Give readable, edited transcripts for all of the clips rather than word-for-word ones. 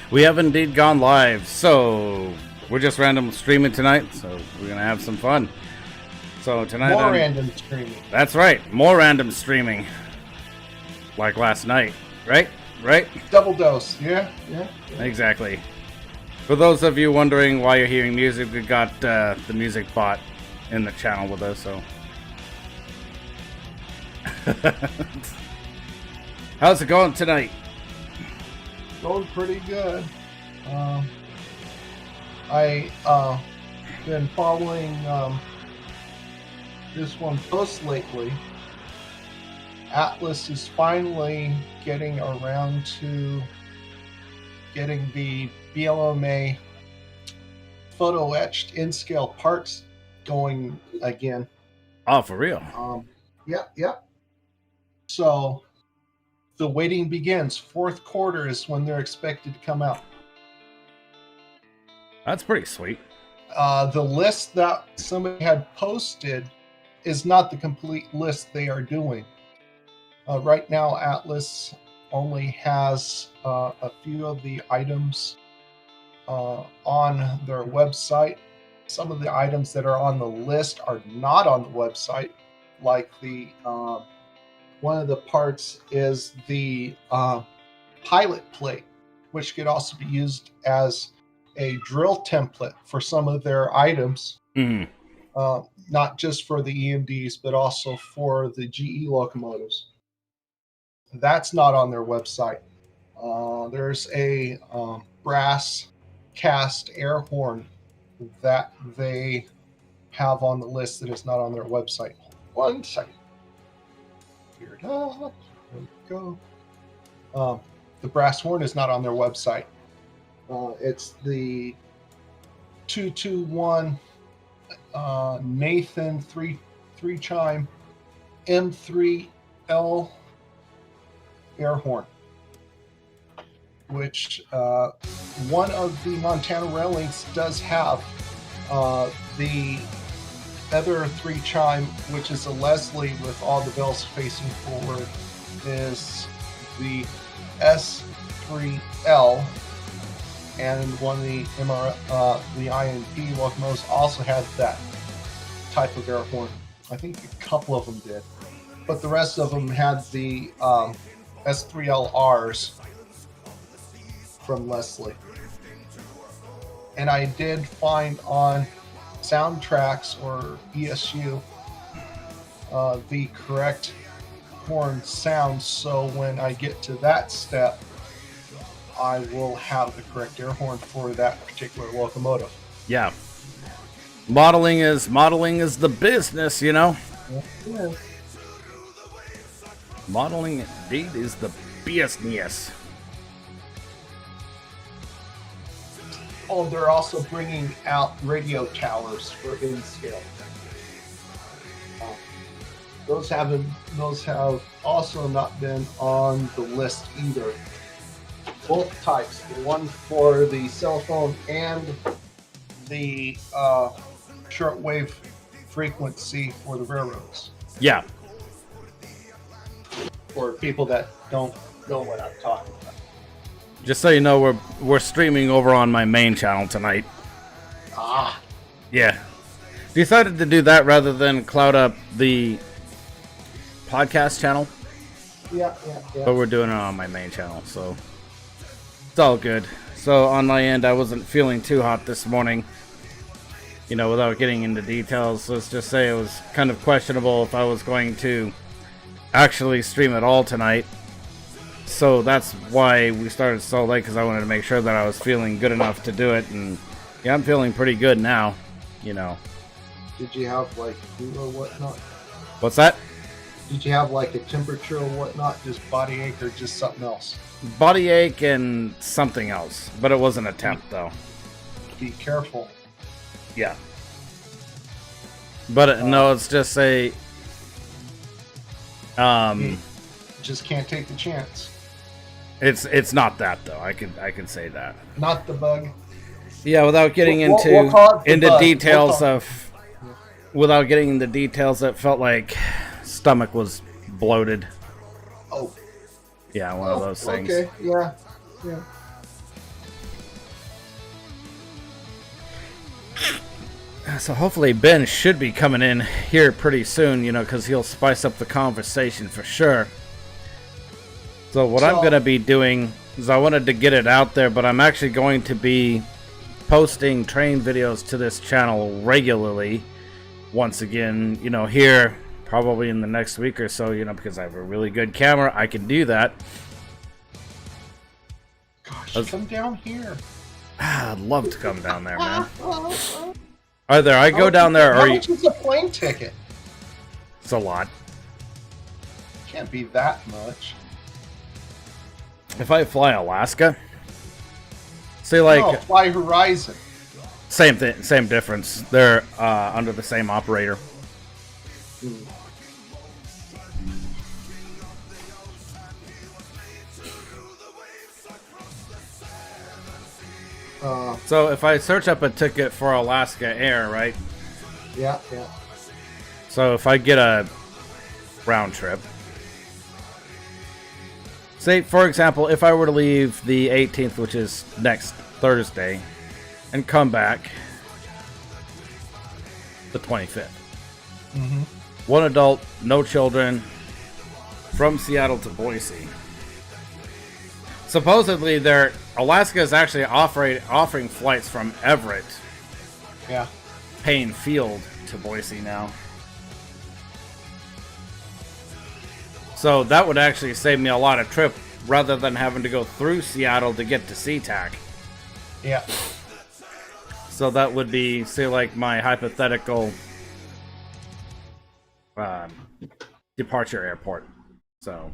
We have indeed gone live, so we're just random streaming tonight, so we're gonna have some fun. So tonight, More random streaming. That's right, more random streaming, like last night, right? Double dose, yeah. Exactly. For those of you wondering why you're hearing music, we got the music bot in the channel with us, so. How's it going tonight? Going pretty good. I been following this one post lately. Atlas is finally getting around to getting the BLMA photo etched in scale parts going again. Oh, for real? Yeah. So the waiting begins. Fourth quarter is when they're expected to come out. That's pretty sweet. The list that somebody had posted is not the complete list they are doing. Right now, Atlas only has a few of the items on their website. Some of the items that are on the list are not on the website, like the one of the parts is the pilot plate, which could also be used as a drill template for some of their items, not just for the EMDs, but also for the GE locomotives. That's not on their website. There's a brass cast air horn that they have on the list that is not on their website. One second. Here it up. There we go. The brass horn is not on their website. It's the 221 Nathan three chime M3L air horn, which one of the Montana Rail Links does have. The other three chime, which is a Leslie with all the bells facing forward, is the S3L, and one of the the INP locomotives also had that type of air horn. I think a couple of them did, but the rest of them had the S3LRs from Leslie. And I did find on Soundtracks or ESU the correct horn sound, so when I get to that step, I will have the correct air horn for that particular locomotive. Yeah. Modeling is the business, you know? Yeah. Modeling indeed is the business. Oh, they're also bringing out radio towers for in-scale. Those have also not been on the list either. Both types, the one for the cell phone and the shortwave frequency for the railroads. Yeah. For people that don't know what I'm talking about. Just so you know, we're streaming over on my main channel tonight. Ah. Yeah. Decided to do that rather than cloud up the podcast channel. Yeah. But we're doing it on my main channel, so it's all good. So on my end, I wasn't feeling too hot this morning. You know, without getting into details, let's just say it was kind of questionable if I was going to actually stream at all tonight. So that's why we started so late, because I wanted to make sure that I was feeling good enough to do it. And yeah, I'm feeling pretty good now, you know. Did you have like flu or whatnot? What's that? Did you have like a temperature or whatnot, just body ache or just something else? Body ache and something else, but it wasn't a temp though. Be careful. Yeah. But no, it's just a just can't take the chance. It's not that though. I can say that. Not the bug. Yeah, without getting We'll call it the into bug. details without getting into details, it felt like stomach was bloated. Oh. Yeah, one of those things. Okay. Yeah. So hopefully Ben should be coming in here pretty soon, you know, because he'll spice up the conversation for sure. So what I'm going to be doing is I wanted to get it out there, but I'm actually going to be posting train videos to this channel regularly. Once again, you know, here probably in the next week or so, you know, because I have a really good camera, I can do that. Gosh, come down here. I'd love to come down there, man. Either I go down there or how much is a plane ticket? It's a lot. Can't be that much. If I fly Alaska, say like No, Fly Horizon. same thing, same difference. They're under the same operator. So if I search up a ticket for Alaska Air, right? Yeah. So if I get a round trip, say for example, if I were to leave the 18th, which is next Thursday, and come back the 25th. Mm-hmm. One adult, no children, from Seattle to Boise. Supposedly, Alaska is actually offering flights from Everett, Payne Field to Boise now. So that would actually save me a lot of trip rather than having to go through Seattle to get to SeaTac. Yeah. So that would be, say, like my hypothetical departure airport. So.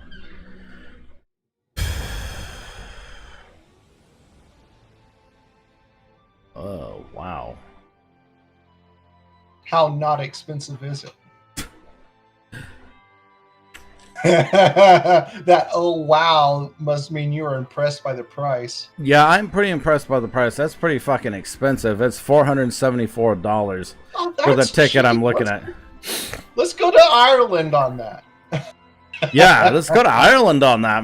Oh, wow. How not expensive is it? That oh wow must mean you were impressed by the price. Yeah, I'm pretty impressed by the price. That's pretty fucking expensive. It's $474 for the ticket cheap. I'm looking at. Let's go to Ireland on that. Yeah, let's go to Ireland on that.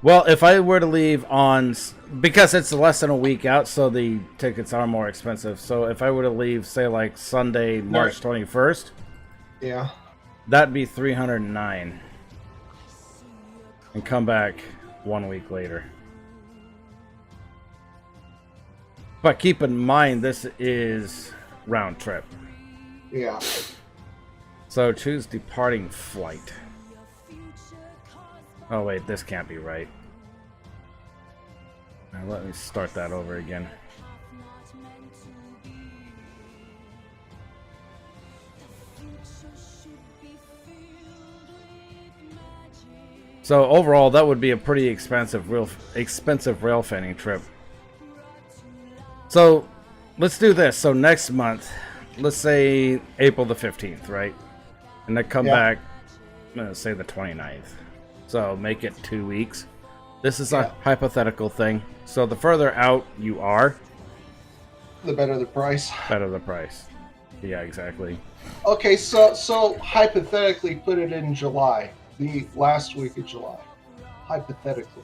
Well, if I were to leave on... Because it's less than a week out, so the tickets are more expensive. So if I were to leave, say, like Sunday, March 21st... Yeah. That'd be $309. And come back 1 week later. But keep in mind, this is round trip. Yeah. So choose departing flight. Oh wait, this can't be right. Now let me start that over again. So overall, that would be a pretty expensive rail fanning trip. So let's do this. So next month, let's say April the 15th, right? And then come back, let's say the 29th. So make it 2 weeks. This is a hypothetical thing. So the further out you are, the better the price. better the price. Yeah, exactly. Okay, so hypothetically put it in July. The last week of July. Hypothetically.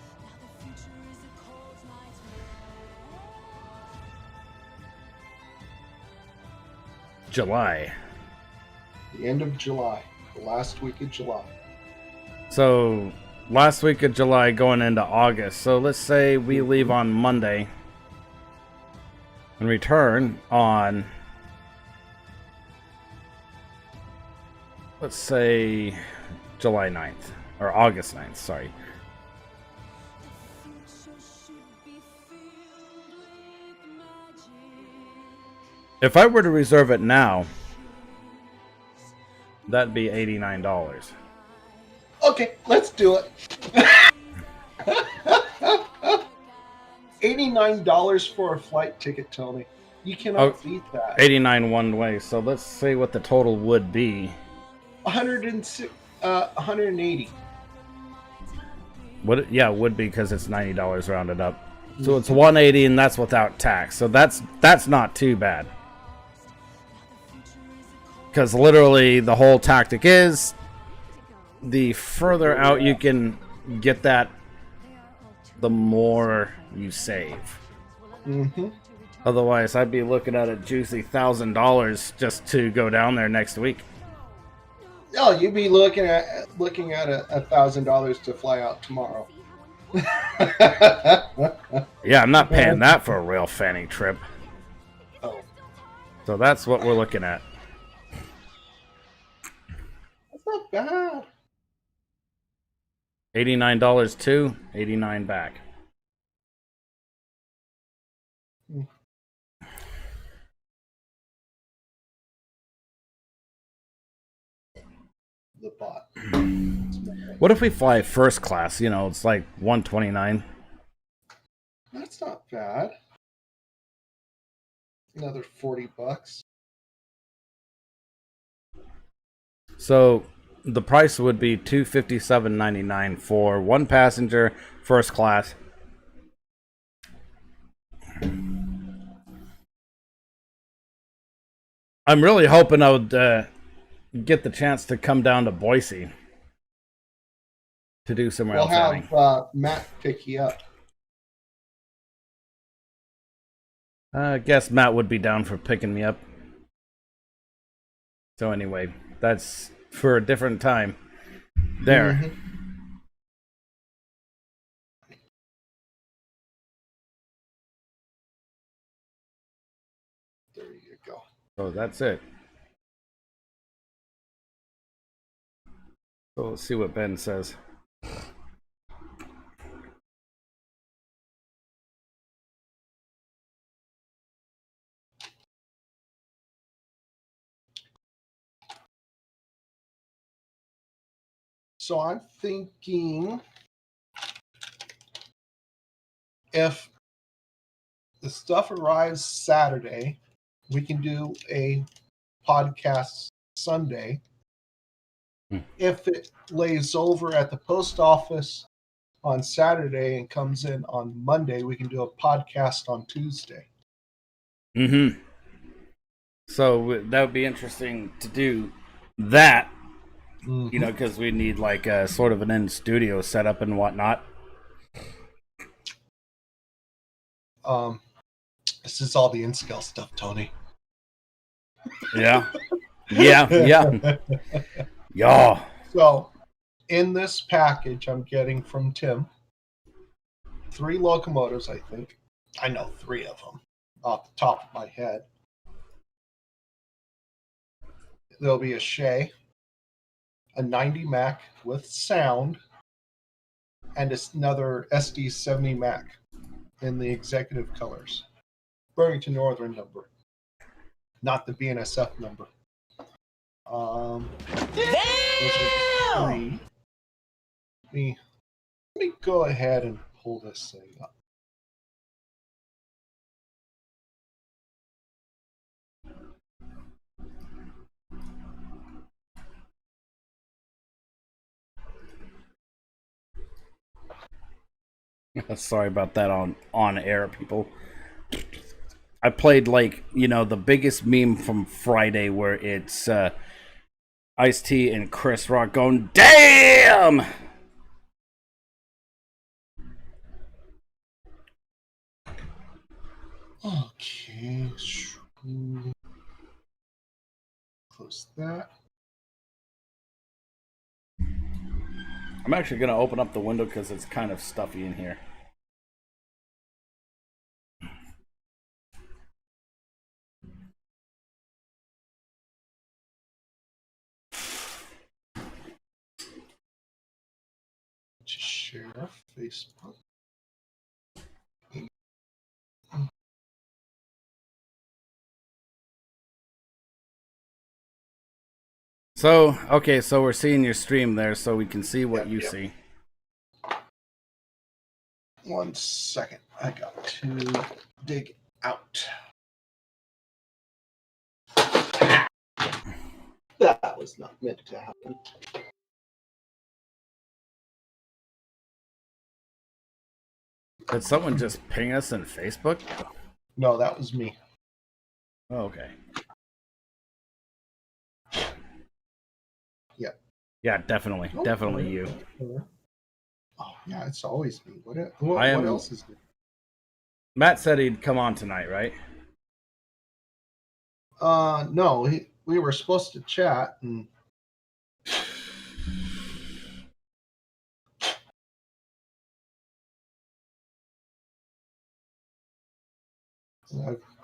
July. The end of July. The last week of July. So last week of July going into August. So let's say we leave on Monday and return on, let's say, July 9th. Or August 9th, sorry. If I were to reserve it now, that'd be $89. Okay, let's do it. $89 for a flight ticket, Tony. You cannot beat that. 89 one way. So let's see what the total would be. 180. Would it? Yeah, it would be because it's $90 rounded up. So it's 180, and that's without tax. So that's not too bad. Because literally the whole tactic is the further out you can get that, the more you save. Mm-hmm. Otherwise, I'd be looking at a juicy $1,000 just to go down there next week. No, you'd be looking at $1,000 to fly out tomorrow. Yeah, I'm not paying that for a real fanny trip. Oh, So that's what we're looking at. that's not bad. $89 to $89 back. The bot. What if we fly first class? You know, it's like $129. That's not bad. Another $40. So the price would be $257.99 for one passenger, first class. I'm really hoping I would get the chance to come down to Boise to do some We'll rail fanning. have Matt pick you up. I guess Matt would be down for picking me up. So anyway, that's for a different time. There. Mhm. There you go. So that's it. So let's see what Ben says. So I'm thinking if the stuff arrives Saturday, we can do a podcast Sunday. If it lays over at the post office on Saturday and comes in on Monday, we can do a podcast on Tuesday. Mm-hmm. So that would be interesting to do that, you know, because we need like a sort of an in studio setup and whatnot. This is all the in-scale stuff, Tony. Yeah. Yeah. Yeah. So, in this package, I'm getting from Tim 3 locomotives, I think. I know 3 of them off the top of my head. There'll be a Shay, a 90 Mac with sound, and another SD70 Mac in the executive colors. Burlington Northern number, not the BNSF number. Those are 3. Let me go ahead and pull this thing up. Sorry about that on air, people. I played like, you know, the biggest meme from Friday where it's Ice-T and Chris Rock going, damn! Okay. Close that. I'm actually going to open up the window because it's kind of stuffy in here. Just share Facebook. So, okay, so we're seeing your stream there so we can see what you see. 1 second. I got to dig out. That was not meant to happen. Did someone just ping us in Facebook? No, that was me. Oh, okay. Yeah. Yeah, definitely. Oh, Definitely you. Oh, yeah, it's always me. What I am- else is there? Matt said he'd come on tonight, right? No, we were supposed to chat, and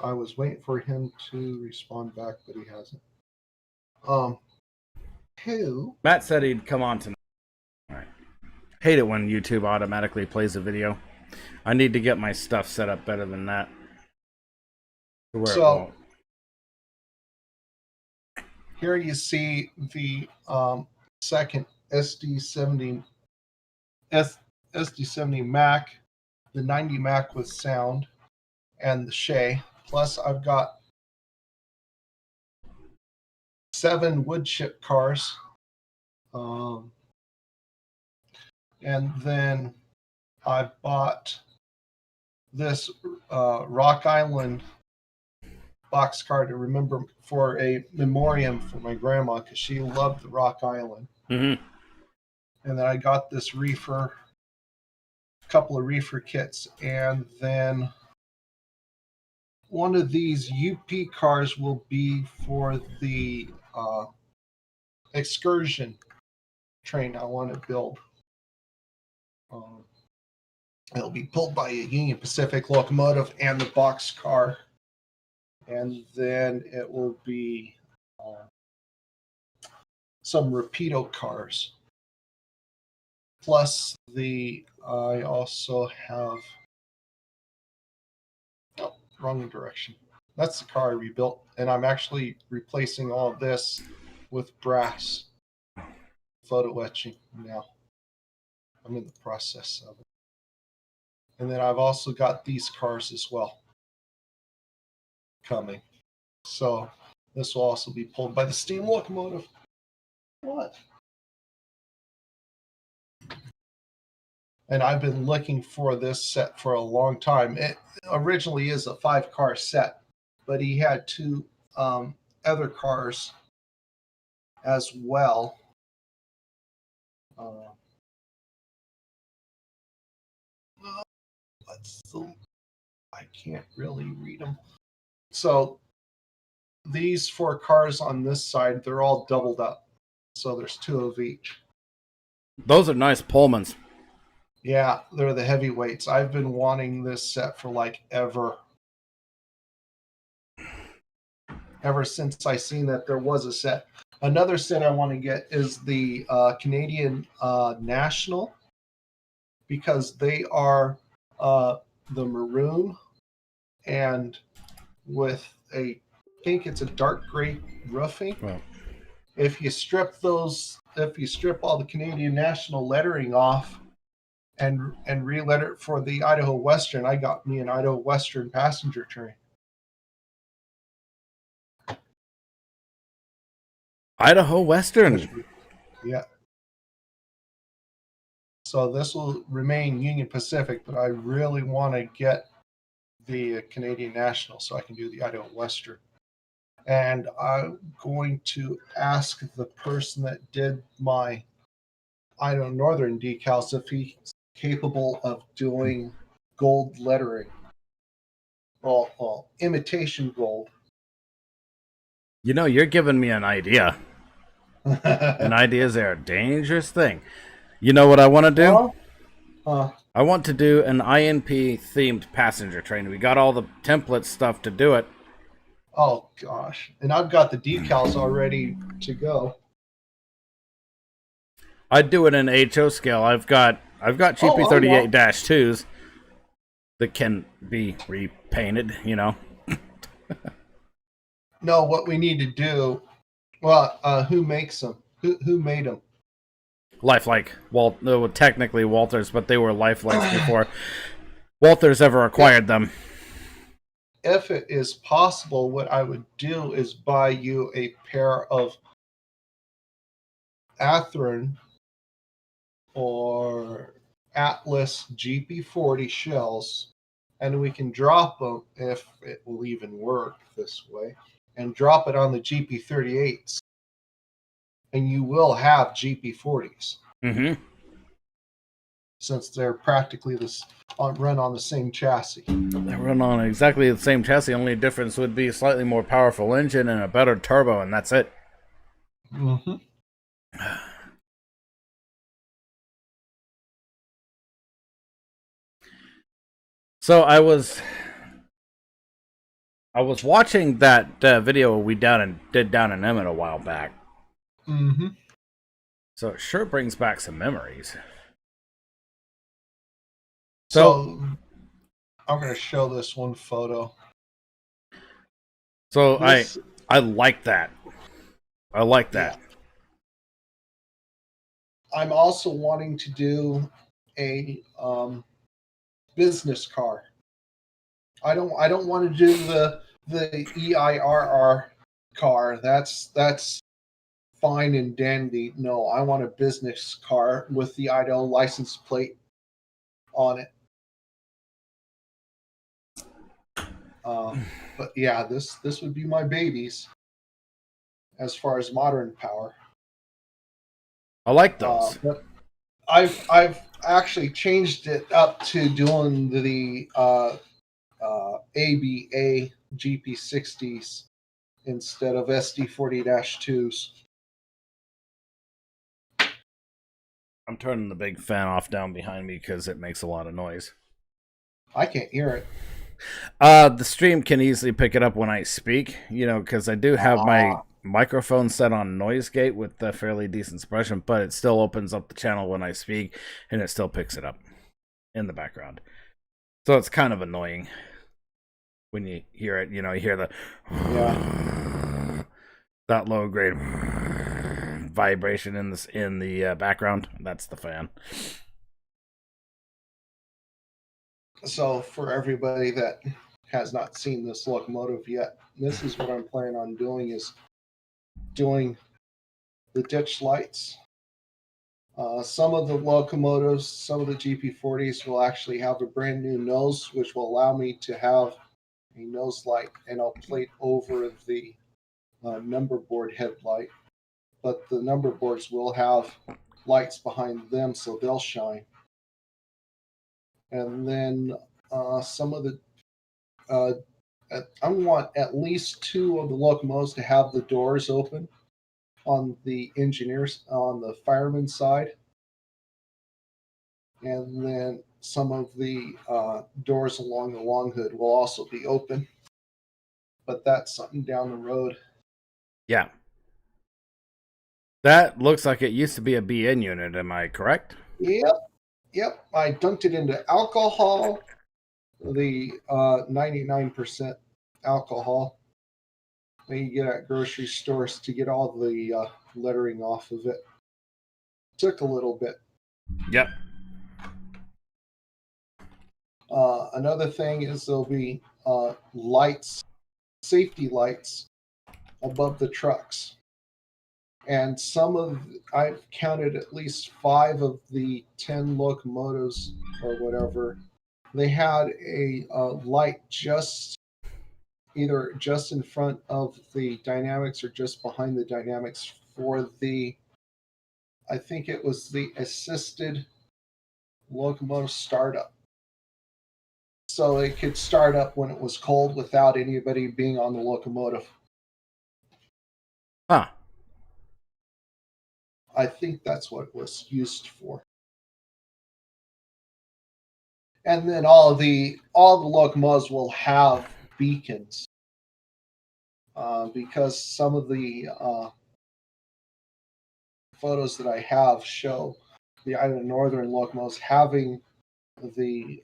I was waiting for him to respond back, but he hasn't. Who? Matt said he'd come on tonight. All right. Hate it when YouTube automatically plays a video. I need to get my stuff set up better than that. To where it So won't. here you see the second SD70 SD70 Mac, the 90 Mac with sound, and the Shay. Plus, I've got 7 wood chip cars. And then I bought this Rock Island boxcar to remember for a memoriam for my grandma because she loved the Rock Island. Mm-hmm. And then I got this reefer, a couple of reefer kits, and then one of these UP cars will be for the excursion train I want to build. It'll be pulled by a Union Pacific locomotive and the box car. And then it will be some Rapido cars. Plus I also have, oh, wrong direction. That's the car I rebuilt. And I'm actually replacing all of this with brass photo etching now. I'm in the process of it. And then I've also got these cars as well coming. So this will also be pulled by the steam locomotive. What? And I've been looking for this set for a long time. It originally is a 5-car set, but he had 2 other cars as well. I can't really read them. So these 4 cars on this side, they're all doubled up. So there's 2 of each. Those are nice Pullmans. Yeah, they're the heavyweights. I've been wanting this set for like ever since I seen that there was a set. Another set I want to get is the Canadian National, because they are the maroon and with I think it's a dark gray roofing. Well, If you strip all the Canadian National lettering off and re-letter it for the Idaho Western, I got me an Idaho Western passenger train. Idaho Western. Yeah. So this will remain Union Pacific, but I really want to get the Canadian National so I can do the Idaho Western. And I'm going to ask the person that did my Idaho Northern decals if he's capable of doing gold lettering. Well, imitation gold. You know, you're giving me an idea. And ideas are a dangerous thing. You know what I want to do? I want to do an INP themed passenger train. We got all the template stuff to do it. Oh gosh. And I've got the decals already to go. I'd do it in HO scale. I've got GP38-2s that can be repainted, you know. No, what we need to do, well, who makes them? Who made them? Lifelike. Well, technically Walters, but they were Lifelikes before Walters ever acquired them. If it is possible, what I would do is buy you a pair of Athearn or Atlas GP40 shells, and we can drop them, if it will even work this way, and drop it on the GP38s. And you will have GP40s. Mm-hmm. since they're practically run on the same chassis. They run on exactly the same chassis. Only difference would be a slightly more powerful engine and a better turbo, and that's it. Mm-hmm. So I was watching that video we did down in Emmett a while back. Mm-hmm. So it sure brings back some memories. So I'm going to show this one photo. So I like that. I like that. Yeah. I'm also wanting to do a business car. I don't want to do the EIRR car. That's fine and dandy. No, I want a business car with the Idaho license plate on it. But yeah, this would be my babies as far as modern power. I like those. But I've actually changed it up to doing the ABA GP60s instead of SD40-2s. I'm turning the big fan off down behind me because it makes a lot of noise. I can't hear it. The stream can easily pick it up when I speak, because I do have my microphone set on noise gate with a fairly decent suppression, but it still opens up the channel when I speak, and it still picks it up in the background. So it's kind of annoying when you hear it. You hear the that low grade vibration in the background. That's the fan. So for everybody that has not seen this locomotive yet, this is what I'm planning on doing, is doing the ditch lights. Some of the locomotives, some of the GP40s will actually have a brand new nose, which will allow me to have a nose light, and I'll plate over the number board headlight. But the number boards will have lights behind them, so they'll shine. And then some of the I want at least 2 of the locomotives to have the doors open on the engineers, on the fireman side. And then some of the doors along the long hood will also be open. But that's something down the road. Yeah. That looks like it used to be a BN unit, am I correct? Yep. I dunked it into alcohol, the 99% alcohol that you get at grocery stores to get all the lettering off of it. Took a little bit. Yep. Another thing is there'll be lights, safety lights above the trucks. And I've counted at least 5 of the 10 locomotives or whatever. They had a light either just in front of the dynamics or just behind the dynamics for I think it was the assisted locomotive startup. So it could start up when it was cold without anybody being on the locomotive. Huh. I think that's what it was used for. And then all the locomotives will have beacons, because some of the photos that I have show the Iowa Northern locomotives having the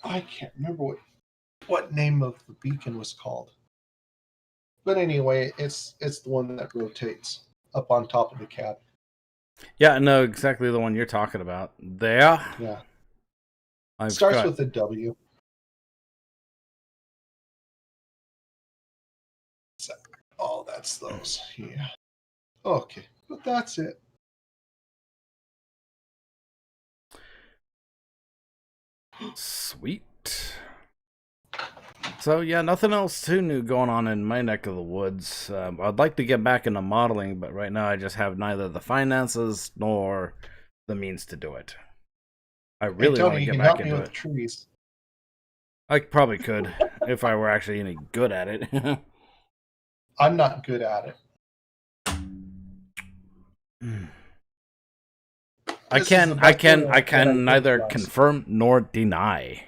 I can't remember what name of the beacon was called. But anyway, it's the one that rotates up on top of the cab. Yeah, I know exactly the one you're talking about. There. Yeah. Starts with a W. Oh, that's those. Yeah. Okay. But that's it. Sweet. So yeah, nothing else too new going on in my neck of the woods. I'd like to get back into modeling, but right now I just have neither the finances nor the means to do it. I Hey, really want Tony, to you get can back help me into with it. trees. I probably could if I were actually any good at it. I'm not good at it. I This is the can best one that I did neither last- confirm nor deny.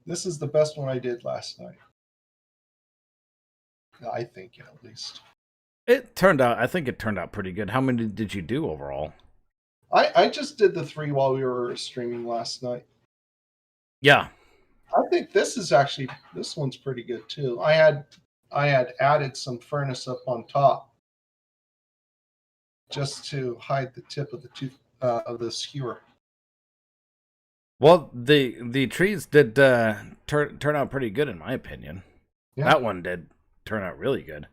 This is the best one I did last night. I think, at least. I think it turned out pretty good. How many did you do overall? I just did the 3 while we were streaming last night. Yeah. I think this one's pretty good too. I had added some furnace up on top just to hide the tip of the tooth of the skewer. Well, the trees did turn out pretty good in my opinion. Yeah. That one did turn out really good.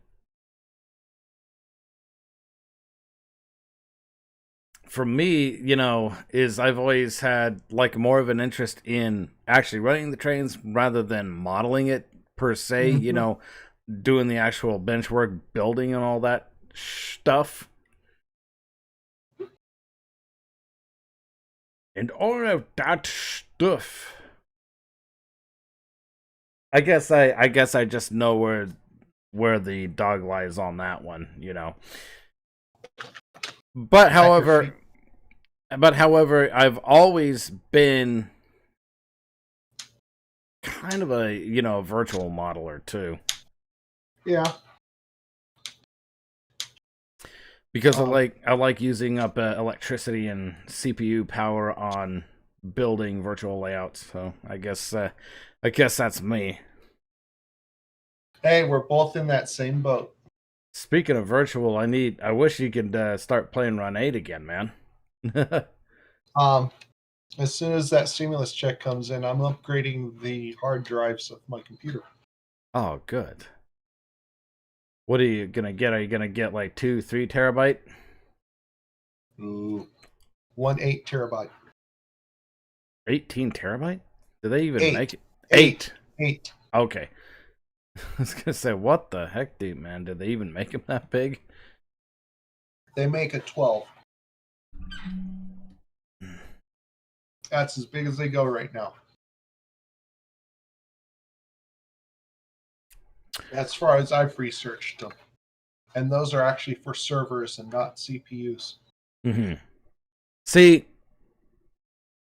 For me, is I've always had like more of an interest in actually running the trains rather than modeling it per se, doing the actual bench work, building and all that stuff. And all of that stuff. I guess I just know where the dog lies on that one, But however, I've always been kind of a virtual modeler too. Yeah. Because I like using up electricity and CPU power on building virtual layouts. So I guess that's me. Hey, we're both in that same boat. Speaking of virtual, I wish you could start playing Run 8 again, man. As soon as that stimulus check comes in, I'm upgrading the hard drives of my computer. Oh, good. What are you gonna get? Are you gonna get like 2-3 terabyte? Ooh, 1 8 terabyte. 18 terabyte? Do they even make it? 8. Okay. I was gonna say, what the heck, dude, man? Did they even make them that big? They make a 12. That's as big as they go right now. As far as I've researched them. And those are actually for servers and not CPUs. Mm-hmm. See,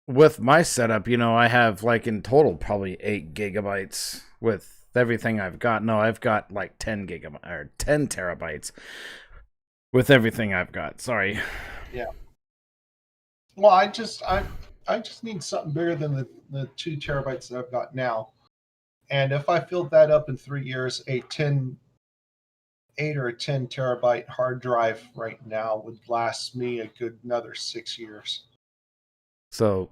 with my setup, I have like in total probably 8 gigabytes with everything I've got. No, I've got like 10 terabytes with everything I've got. Sorry. Yeah. Well, I just need something bigger than the 2 terabytes that I've got now. And if I filled that up in 3 years, 8 or a 10 terabyte hard drive right now would last me a good another 6 years. So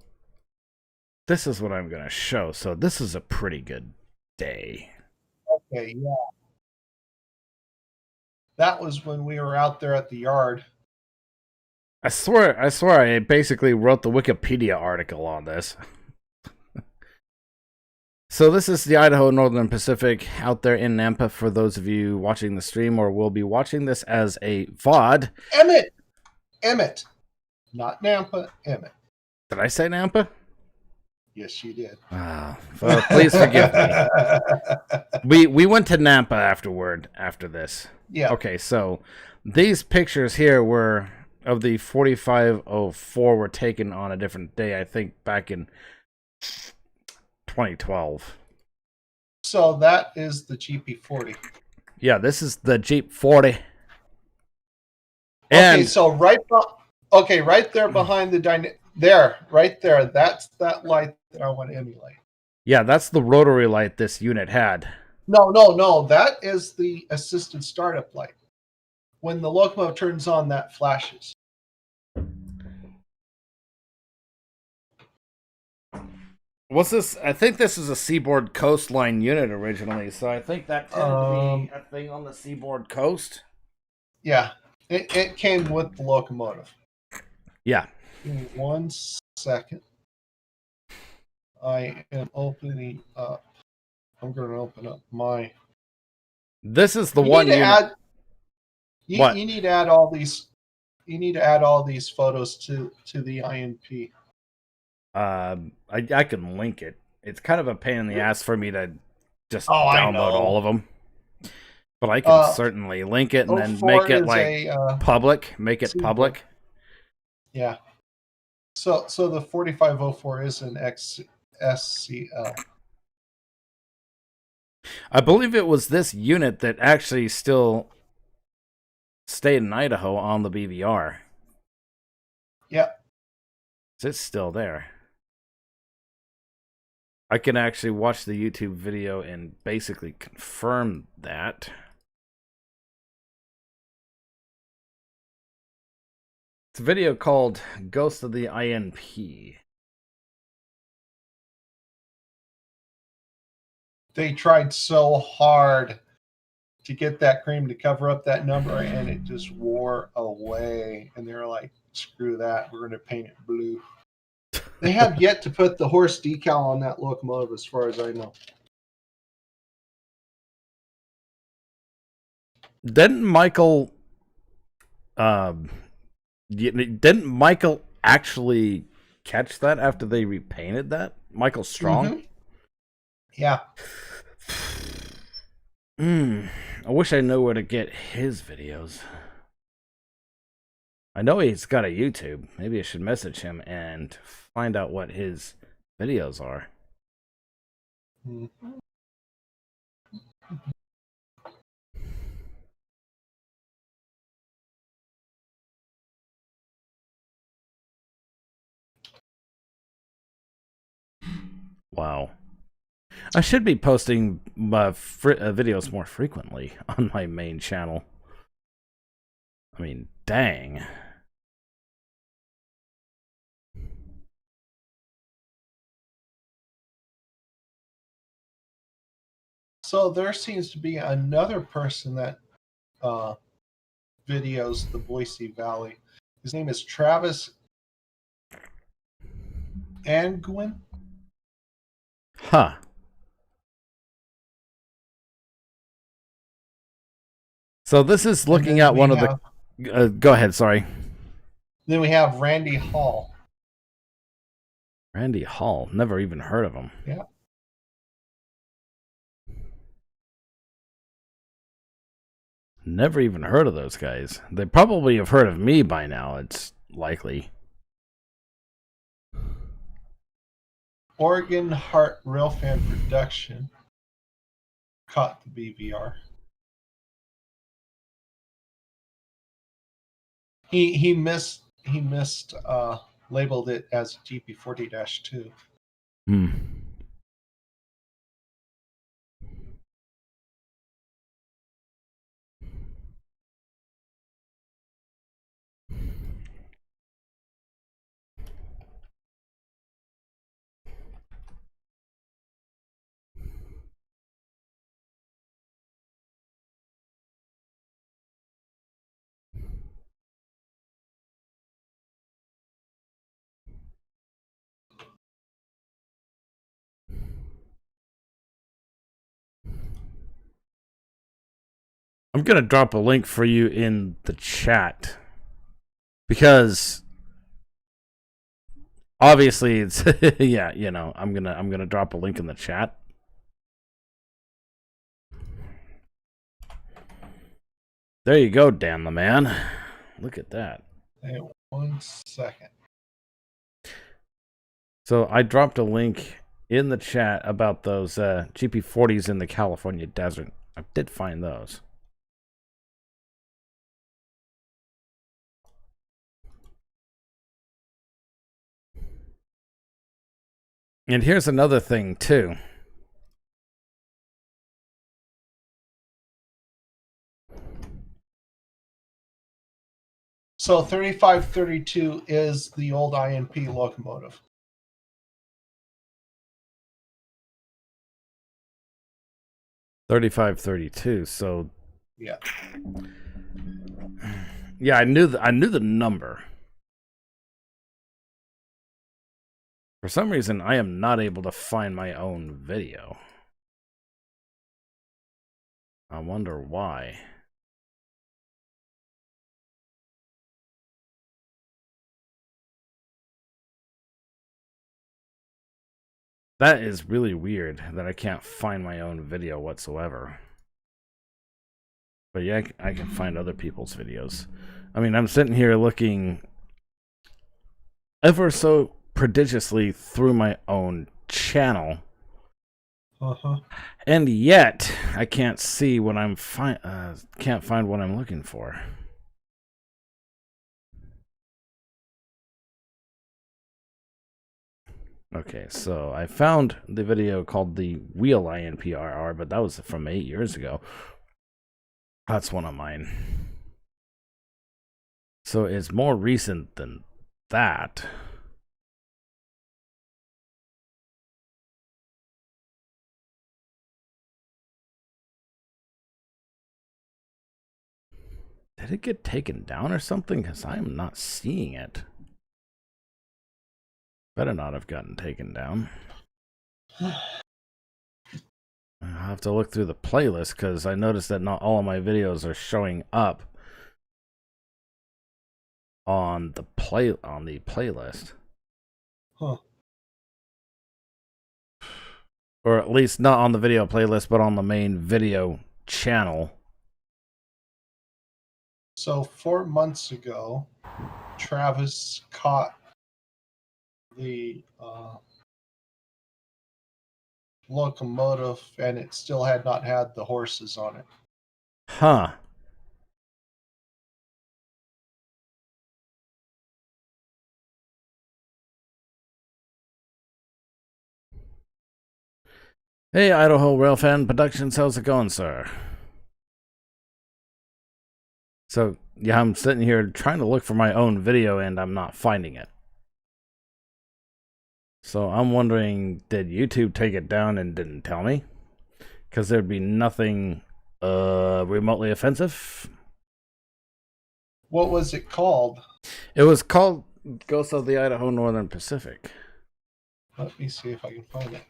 this is what I'm going to show. So this is a pretty good day. Okay, yeah. That was when we were out there at the yard. I swear I basically wrote the Wikipedia article on this. So this is the Idaho Northern Pacific out there in Nampa for those of you watching the stream or will be watching this as a VOD. Emmett. Not Nampa, Emmett. Did I say Nampa? Yes, you did. Well, please forgive me. We went to Nampa after this. Yeah. Okay, so these pictures here were of the 4504 were taken on a different day, I think back in 2012. So that is the GP40. Yeah, this is the Jeep 40. Okay, so right there behind the right there, that's that light that I want to emulate. Yeah, that's the rotary light this unit had. No, that is the assisted startup light. When the locomotive turns on, that flashes. What's this? I think this is a Seaboard Coastline unit originally, so I think that tended to be a thing on the Seaboard Coast. Yeah, it came with the locomotive. Yeah. Give me 1 second. I am opening up I'm going to open up my. This is the You one need to unit. add. What? You need to add all these. You need to add all these photos to the INP. I can link it. It's kind of a pain in the ass for me to just Oh, I download know. all of them. But I can certainly link it and then 04 make it is like public. Make it super. public. Yeah. So the 4504 is an SCL. I believe it was this unit that actually still stayed in Idaho on the BVR. Yep. It's still there. I can actually watch the YouTube video and basically confirm that. It's a video called Ghost of the INP. They tried so hard to get that cream to cover up that number, and it just wore away. And they were like, screw that, we're going to paint it blue. They have yet to put the horse decal on that locomotive, as far as I know. Didn't Michael actually catch that after they repainted that? Michael Strong? Mm-hmm. Yeah. I wish I knew where to get his videos. I know he's got a YouTube. Maybe I should message him and find out what his videos are. Mm-hmm. Wow. I should be posting my videos more frequently on my main channel. I mean, dang. So there seems to be another person that videos the Boise Valley. His name is Travis Angwin. Huh. So this is looking at one of the... go ahead, sorry. Then we have Randy Hall. Randy Hall. Never even heard of him. Yeah. Never even heard of those guys. They probably have heard of me by now, it's likely. Oregon Heart Railfan Production caught the BVR. He missed labeled it as GP40-2. I'm gonna drop a link for you in the chat because obviously it's yeah, you know, I'm gonna drop a link in the chat. There you go, Dan the man. Look at that. Hey, 1 second. So I dropped a link in the chat about those GP40s in the California desert. I did find those. And here's another thing, too. So 3532 is the old INP locomotive. $35.32. So yeah, I knew the number. For some reason, I am not able to find my own video. I wonder why. That is really weird that I can't find my own video whatsoever. But yeah, I can find other people's videos. I mean, I'm sitting here looking ever so prodigiously through my own channel. Uh-huh. And yet, I can't see what can't find what I'm looking for. Okay, so I found the video called the Wheel INPRR, but that was from 8 years ago. That's one of mine. So it's more recent than that. Did it get taken down or something? Because I am not seeing it. Better not have gotten taken down. I'll have to look through the playlist because I noticed that not all of my videos are showing up on the playlist. Huh. Or at least not on the video playlist, but on the main video channel. So 4 months ago, Travis caught the locomotive, and it still had not had the horses on it. Huh. Hey, Idaho Railfan Productions, how's it going, sir? So, yeah, I'm sitting here trying to look for my own video and I'm not finding it. So I'm wondering, did YouTube take it down and didn't tell me? Because there'd be nothing remotely offensive. What was it called? It was called Ghosts of the Idaho Northern Pacific. Let me see if I can find it.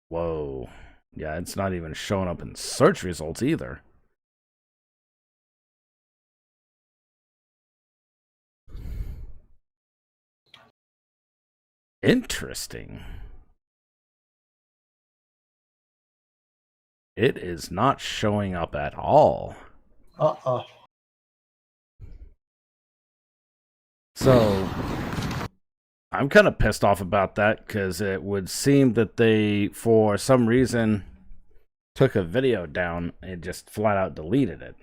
Whoa. Yeah, it's not even showing up in search results either. Interesting. It is not showing up at all. So I'm kind of pissed off about that because it would seem that they, for some reason, took a video down and just flat out deleted it.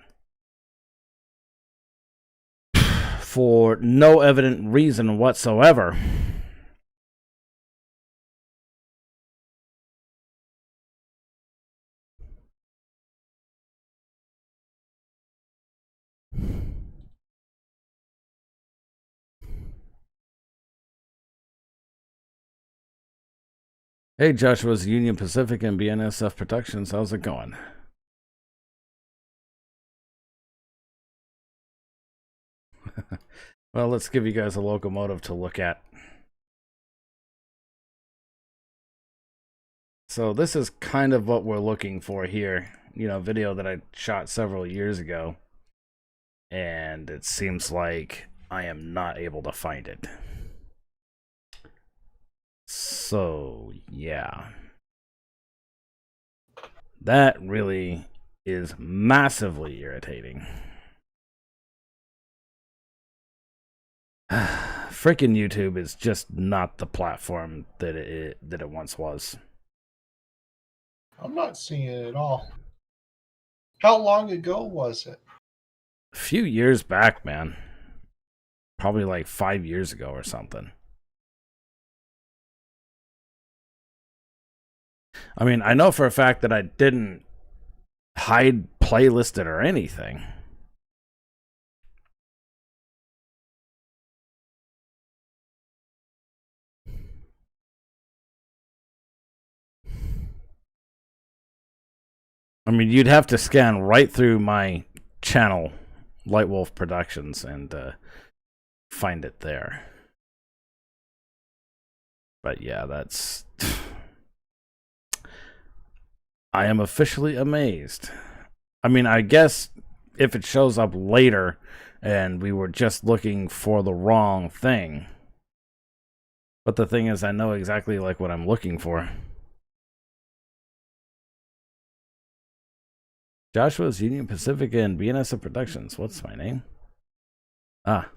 For no evident reason whatsoever. Hey, Joshua's Union Pacific and BNSF Productions. How's it going? Well, let's give you guys a locomotive to look at. So this is kind of what we're looking for here. You know, video that I shot several years ago. And it seems like I am not able to find it. So, yeah. That really is massively irritating. Freaking YouTube is just not the platform that it once was. I'm not seeing it at all. How long ago was it? A few years back, man. Probably like 5 years ago or something. I mean, I know for a fact that I didn't hide playlisted or anything. I mean, you'd have to scan right through my channel, Lightwolf Productions, and find it there. But yeah, that's... I am officially amazed. I mean, I guess if it shows up later and we were just looking for the wrong thing. But the thing is, I know exactly like what I'm looking for. Joshua's Union Pacific and BNSF Productions. What's my name? Ah.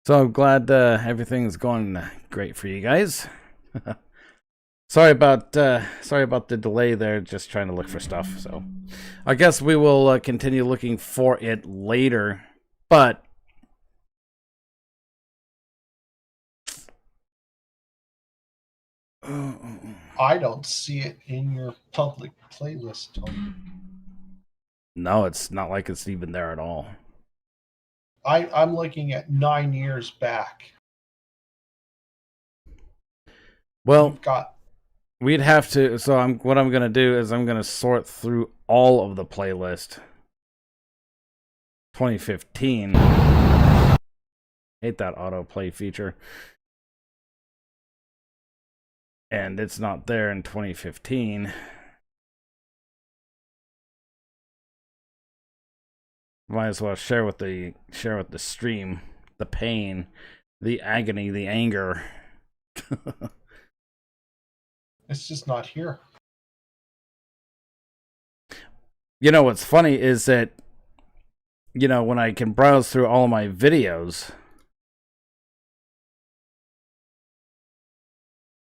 So I'm glad everything's going great for you guys. Sorry about the delay there. Just trying to look for stuff. So I guess we will continue looking for it later. But I don't see it in your public playlist, Tony. no, it's not like it's even there at all. I'm looking at 9 years back. Well, You've got we'd have to. So what I'm gonna do is I'm gonna sort through all of the playlist. 2015. Hate that autoplay feature. And it's not there in 2015. Might as well share with the stream the pain, the agony, the anger. it's just not here. You know what's funny is that, you know, when I can browse through all of my videos,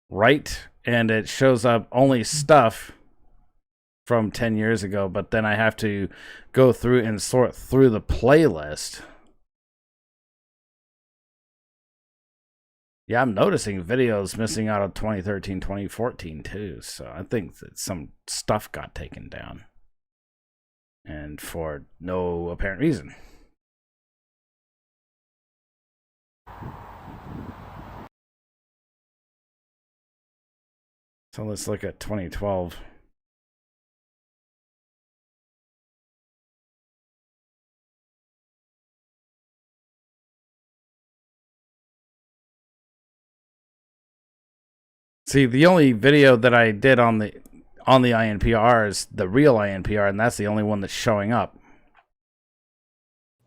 right? And it shows up only stuff from 10 years ago, but then I have to go through and sort through the playlist. Yeah, I'm noticing videos missing out of 2013, 2014 too, so I think that some stuff got taken down. And for no apparent reason. So let's look at 2012. See, the only video that I did on the INPR is the real INPR, and that's the only one that's showing up.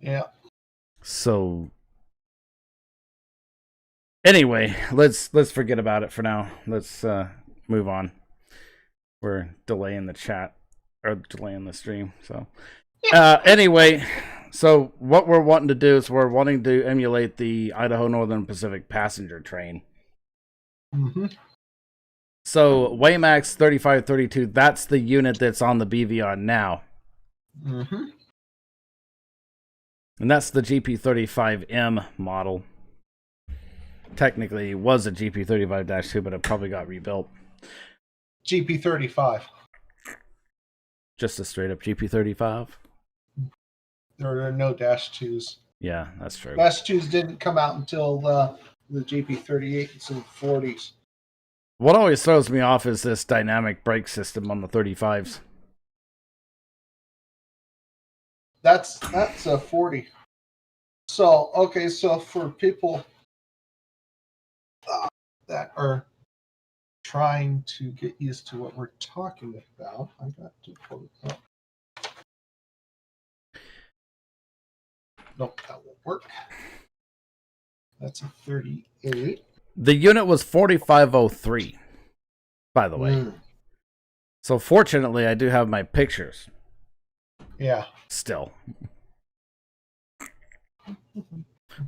Yeah. So anyway, let's forget about it for now. Let's move on. We're delaying the chat or delaying the stream. So anyway, so what we're wanting to do is we're wanting to emulate the Idaho Northern Pacific passenger train. Mm-hmm. So Waymax 3532, that's the unit that's on the BVR now. Mm-hmm. And that's the GP35M model. Technically, it was a GP35-2, but it probably got rebuilt. GP35. Just a straight up GP35? There are no -2s. Yeah, that's true. -2s didn't come out until the GP38 and some 40s. What always throws me off is this dynamic brake system on the 35s. That's a 40. So, okay, so for people that are trying to get used to what we're talking about, I got to pull it up. Nope, that won't work. That's a 38. The unit was 4503, by the way. So fortunately, I do have my pictures. Yeah. Still.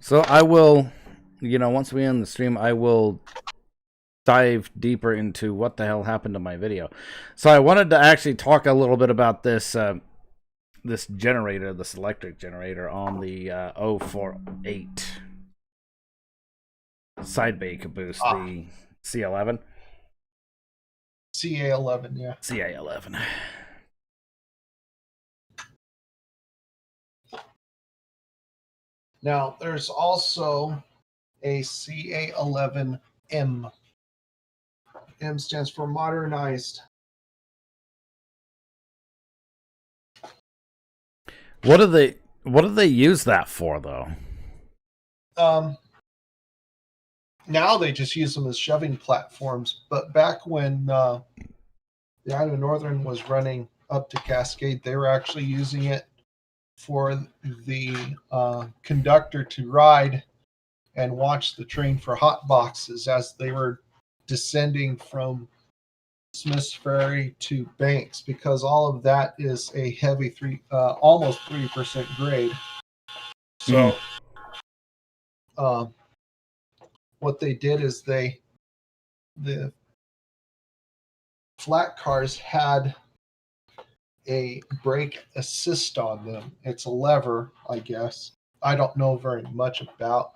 So I will, you know, once we end the stream, I will dive deeper into what the hell happened to my video. So I wanted to actually talk a little bit about this this generator, this electric generator on the 048 side bay caboose, the C11. CA11, yeah. CA11. Now, there's also a CA11M. M stands for modernized. What do they use that for, though? Now they just use them as shoving platforms, but back when the Iowa Northern was running up to Cascade, they were actually using it for the conductor to ride and watch the train for hot boxes as they were descending from Smiths Ferry to Banks, because all of that is a heavy almost 3% grade. So what they did is the flat cars had a brake assist on them. It's a lever, I guess. I don't know very much about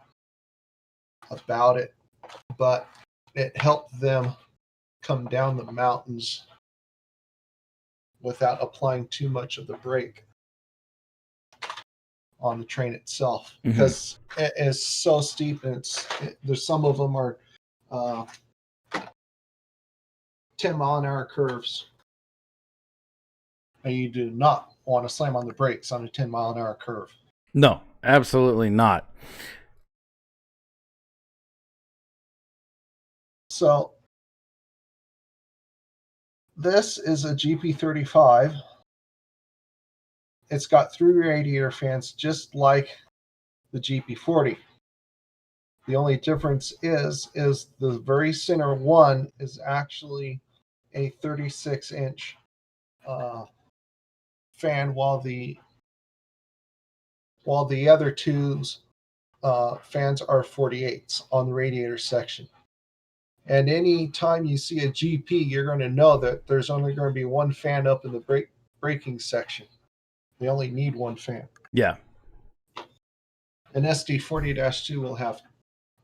it, but it helped them come down the mountains without applying too much of the brake on the train itself, because it is so steep, and there's some of them are 10-mile-an-hour curves, and you do not want to slam on the brakes on a 10-mile-an-hour curve. No, absolutely not. So this is a GP35. It's got 3 radiator fans, just like the GP40. The only difference is the very center one is actually a 36-inch fan, while the other two's fans are 48s on the radiator section. And any time you see a GP, you're going to know that there's only going to be one fan up in the braking section. They only need one fan. Yeah. An SD40-2 will have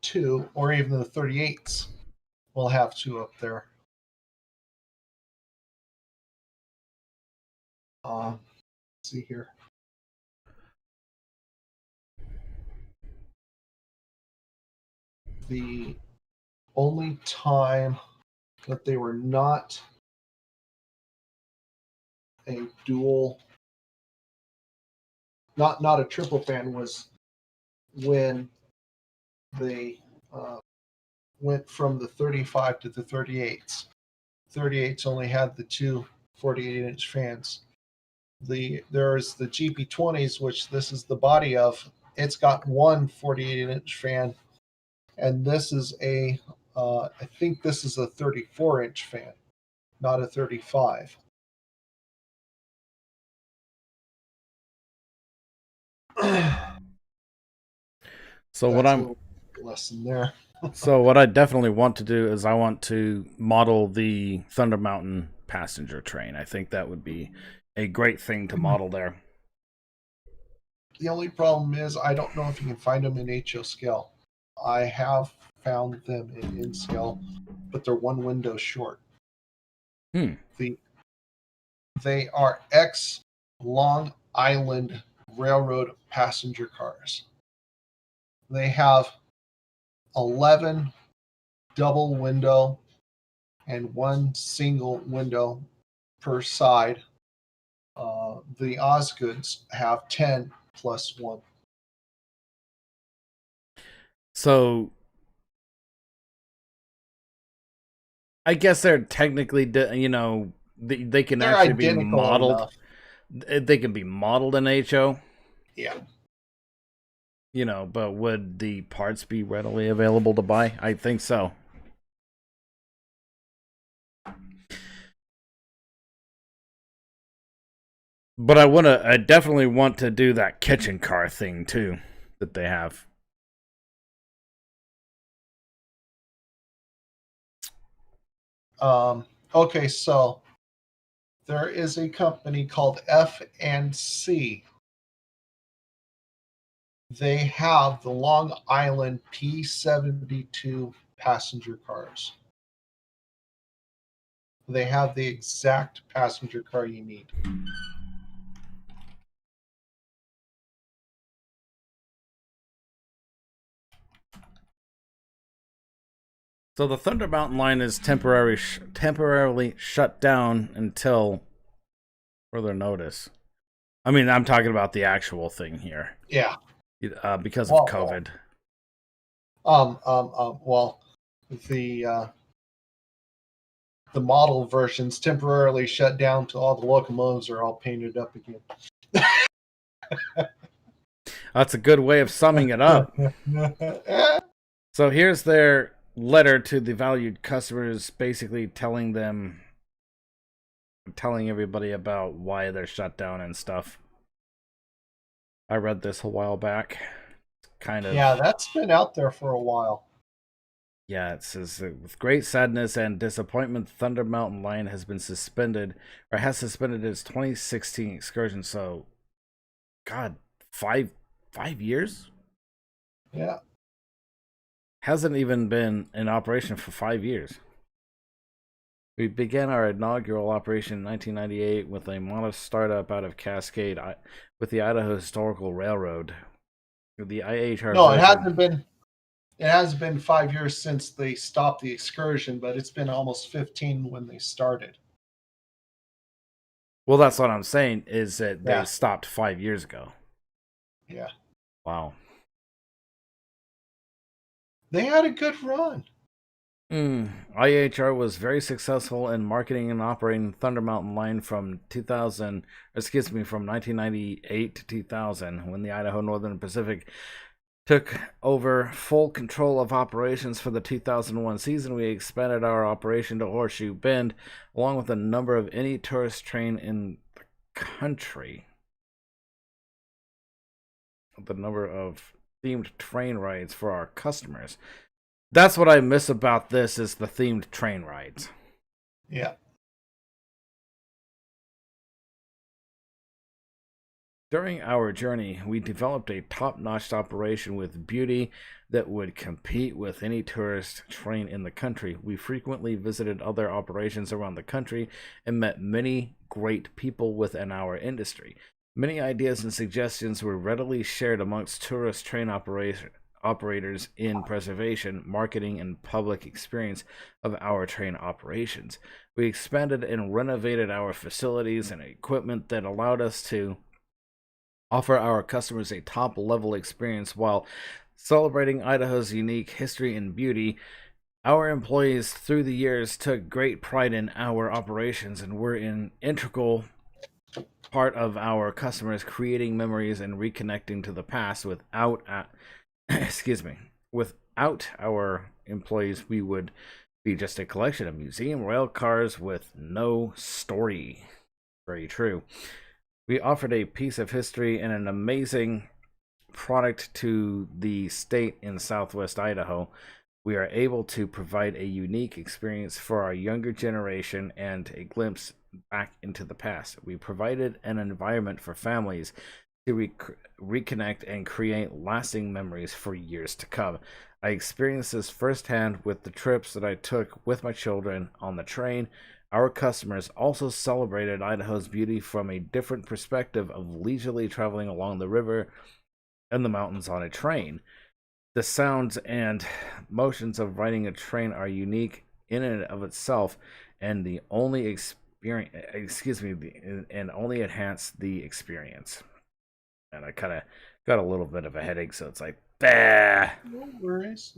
2, or even the 38s will have 2 up there. Let's see here. The only time that they were not a dual, not a triple fan, was when they went from the 35 to the 38s. 38s only had the 2 48-inch fans. There's the GP20s, which this is the body of. It's got one 48-inch fan, and this is I think this is a 34-inch fan, not a 35. So That's a little lesson there. So what I definitely want to do is I want to model the Thunder Mountain passenger train. I think that would be a great thing to model there. The only problem is I don't know if you can find them in HO scale. I have found them in scale, but they're one window short. They are ex Long Island Railroad passenger cars. They have 11 double window and 1 single window per side. The Osgoods have 10 plus 1. So I guess they're technically, they can They're actually be identical modeled. enough. They can be modeled in HO. Yeah. But would the parts be readily available to buy? I think so. But I definitely want to do that kitchen car thing too that they have. Okay, so there is a company called F&C. They have the Long Island P72 passenger cars. They have the exact passenger car you need. So the Thunder Mountain line is temporarily shut down until further notice. I mean, I'm talking about the actual thing here. Yeah. Because of COVID. Well, the model versions temporarily shut down till all the locomotives are all painted up again. That's a good way of summing it up. So here's their letter to the valued customers, basically telling everybody about why they're shut down and stuff. I read this a while back. Kind of. Yeah, that's been out there for a while. Yeah, it says, with great sadness and disappointment, Thunder Mountain Line has suspended its 2016 excursion. So, God, 5 years? Yeah. Hasn't even been in operation for 5 years. We began our inaugural operation in 1998 with a modest startup out of Cascade with the Idaho Historical Railroad. The IHR. No, it hasn't been. It has been 5 years since they stopped the excursion, but it's been almost 15 when they started. Well, that's what I'm saying, is that they stopped 5 years ago. Yeah. Wow. They had a good run. IHR was very successful in marketing and operating Thunder Mountain Line from 1998 to 2000, when the Idaho Northern Pacific took over full control of operations for the 2001 season. We expanded our operation to Horseshoe Bend, along with a number of any tourist train in the country. The number of themed train rides for our customers. That's what I miss about this, is the themed train rides. Yeah. During our journey, we developed a top-notch operation with beauty that would compete with any tourist train in the country. We frequently visited other operations around the country and met many great people within our industry. Many ideas and suggestions were readily shared amongst tourist train operators in preservation, marketing, and public experience of our train operations. We expanded and renovated our facilities and equipment that allowed us to offer our customers a top-level experience while celebrating Idaho's unique history and beauty. Our employees through the years took great pride in our operations and were an integral part of our customers creating memories and reconnecting to the past. Without our employees, we would be just a collection of museum rail cars with no story. Very true. We offered a piece of history and an amazing product to the state in southwest Idaho. We are able to provide a unique experience for our younger generation and a glimpse back into the past. We provided an environment for families to reconnect and create lasting memories for years to come. I experienced this firsthand with the trips that I took with my children on the train. Our customers also celebrated Idaho's beauty from a different perspective of leisurely traveling along the river and the mountains on a train. The sounds and motions of riding a train are unique in and of itself, and only enhance the experience. And I kind of got a little bit of a headache, so it's like, bah. No worries.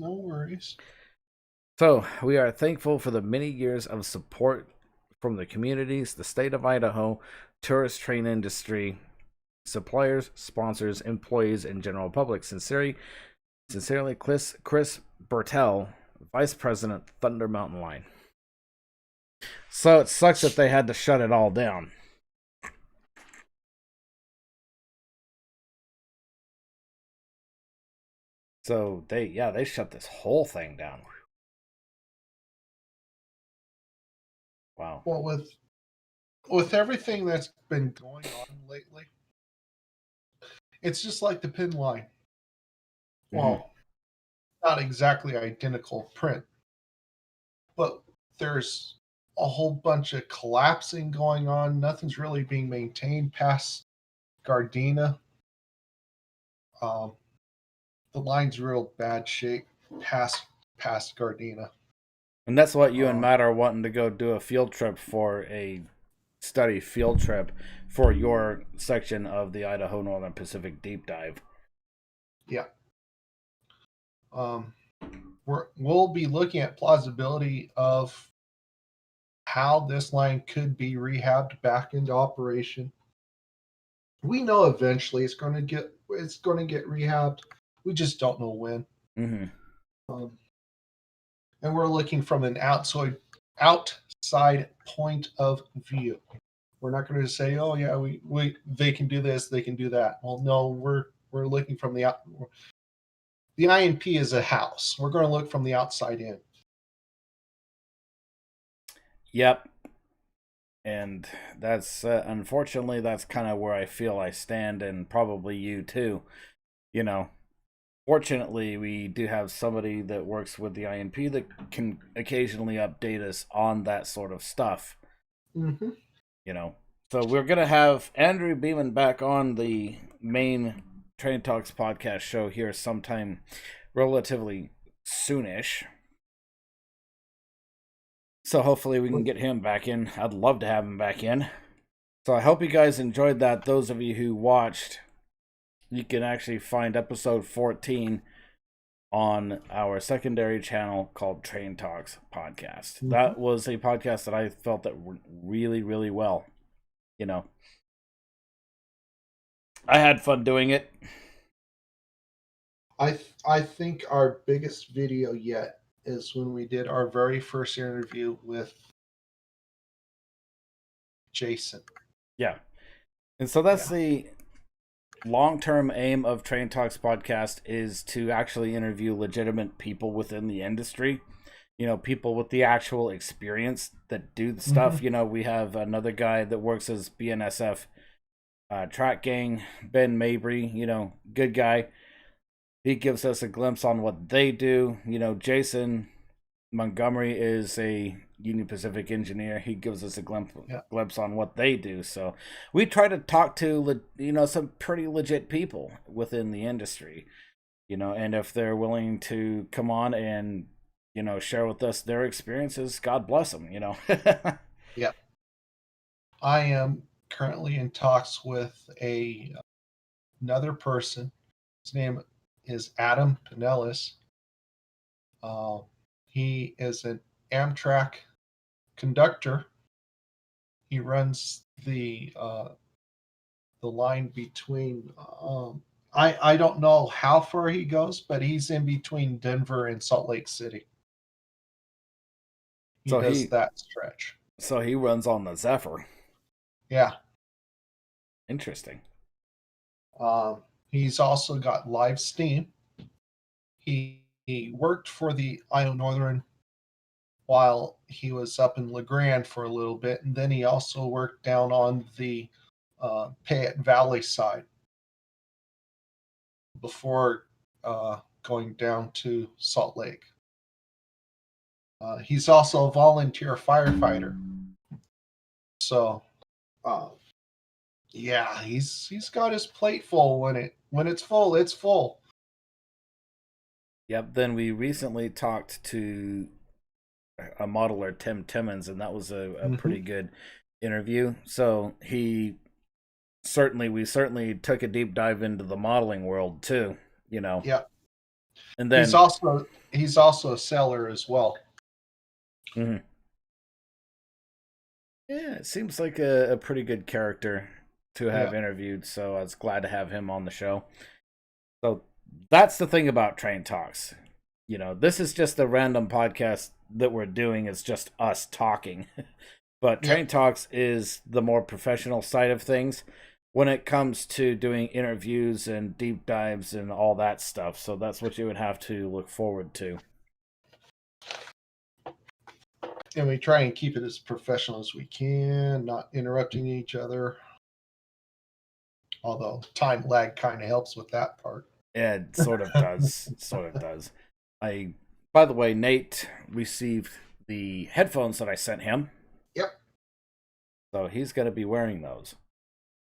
So we are thankful for the many years of support from the communities, the state of Idaho, tourist train industry, suppliers, sponsors, employees, and general public. Sincerely, Chris Bertel, Vice President, Thunder Mountain Line. So it sucks that they had to shut it all down. So they shut this whole thing down. Wow. Well, with everything that's been going on lately, it's just like the pin line. Well, not exactly identical print, but there's a whole bunch of collapsing going on. Nothing's really being maintained past Gardena. The line's real bad shape past Gardena. And that's what you and Uh, Matt are wanting to go do a field trip for, a study field trip for your section of the Idaho Northern Pacific deep dive. yeah. Um, we'll be looking at plausibility of how this line could be rehabbed back into operation. We know eventually it's going to get rehabbed. We just don't know when. Mm-hmm. Um, and we're looking from an outside point of view. We're not going to say, "Oh yeah, we they can do this, they can do that." Well, no, we're looking from the out. The INP is a house. We're going to look from the outside in. Yep. And that's unfortunately that's kind of where I feel I stand, and probably you too. You know, fortunately we do have somebody that works with the INP that can occasionally update us on that sort of stuff. Mm-hmm. You know, so we're gonna have Andrew Beeman back on the main Train Talks podcast show here sometime relatively soonish. So hopefully we can get him back in. I'd love to have him back in. So I hope you guys enjoyed that. Those of you who watched, you can actually find episode 14 on our secondary channel called Train Talks Podcast. Mm-hmm. That was a podcast that I felt that went really, really well. You know, I had fun doing it. I think our biggest video yet is when we did our very first interview with Jason. Yeah. And so that's the long-term aim of Train Talks podcast, is to actually interview legitimate people within the industry. You know, people with the actual experience that do the stuff. Mm-hmm. You know, we have another guy that works as BNSF track gang, Ben Mabry, you know, good guy. He gives us a glimpse on what they do. You know, Jason Montgomery is a Union Pacific engineer. He gives us a glimpse on what they do. So we try to talk to, you know, some pretty legit people within the industry, you know, and if they're willing to come on and, you know, share with us their experiences, God bless them, you know. Yeah. I am currently in talks with another person. His name is Adam Pinellas. He is an Amtrak conductor. He runs the line between. I don't know how far he goes, but he's in between Denver and Salt Lake City. He does that stretch. So he runs on the Zephyr. Yeah. Interesting. He's also got live steam. He worked for the Iowa Northern while he was up in La Grande for a little bit, and then he also worked down on the Payette Valley side before going down to Salt Lake. He's also a volunteer firefighter. So, yeah, he's got his plate full. When it's full, it's full. Yep. Then we recently talked to a modeler, Tim Timmons, and that was a pretty good interview. So we certainly took a deep dive into the modeling world too, you know. Yeah. And then he's also a seller as well. Mm-hmm. Yeah, it seems like a pretty good character to have interviewed, so I was glad to have him on the show. So that's the thing about Train Talks. You know, this is just a random podcast that we're doing. It's just us talking. But Train Talks is the more professional side of things when it comes to doing interviews and deep dives and all that stuff. So that's what you would have to look forward to. And we try and keep it as professional as we can, not interrupting each other. Although time lag kind of helps with that part. Yeah, it sort of does. Sort of does. By the way, Nate received the headphones that I sent him. Yep. So he's going to be wearing those.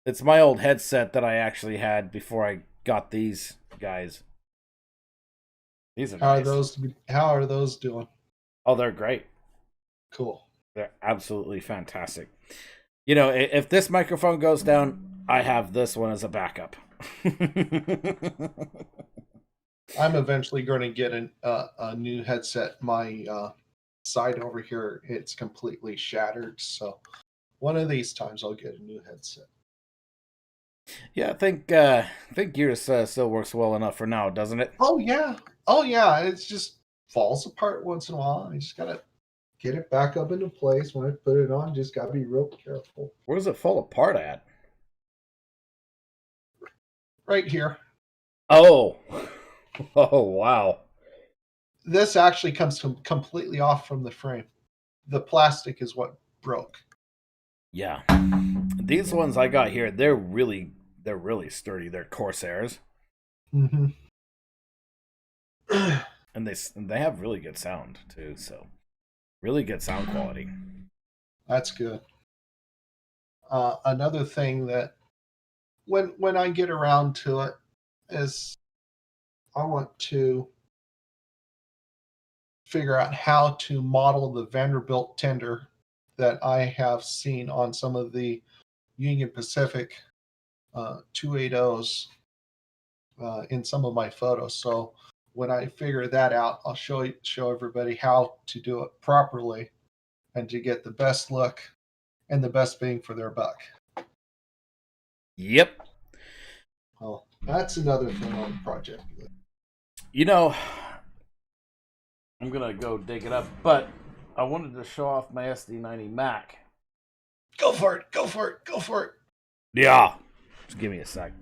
It's my old headset that I actually had before I got these guys. These are nice. How are those doing? Oh, they're great. Cool. They're absolutely fantastic. You know, if this microphone goes down, I have this one as a backup. I'm eventually going to get a new headset. My side over here, it's completely shattered. So one of these times I'll get a new headset. Yeah, I think yours still works well enough for now, doesn't it? Oh yeah. Oh yeah. It just falls apart once in a while. I just gotta get it back up into place. When I put it on, just gotta be real careful. Where does it fall apart at? Right here. Oh, oh wow. This actually comes completely off from the frame. The plastic is what broke. Yeah, these ones I got here, they're really sturdy. They're Corsairs, Mm-hmm. and they have really good sound too. So really good sound quality. That's good. Another thing that when I get around to it is I want to figure out how to model the Vanderbilt tender that I have seen on some of the Union Pacific 280s in some of my photos. So when I figure that out, I'll show everybody how to do it properly and to get the best look and the best bang for their buck. Yep. Well, that's another thing on the project. You know, I'm gonna go dig it up, but I wanted to show off my SD90 Mac. Go for it! Go for it! Go for it! Yeah. Just give me a sec.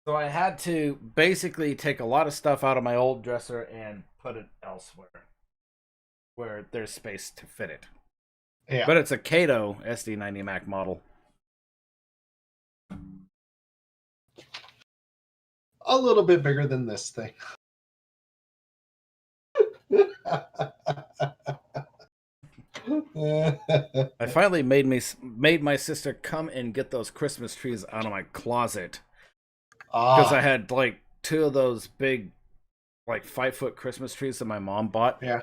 So I had to basically take a lot of stuff out of my old dresser and put it elsewhere where there's space to fit it. Yeah. But it's a Kato SD90 Mac model. A little bit bigger than this thing. I finally made my sister come and get those Christmas trees out of my closet because I had like two of those big, like 5-foot Christmas trees that my mom bought. Yeah.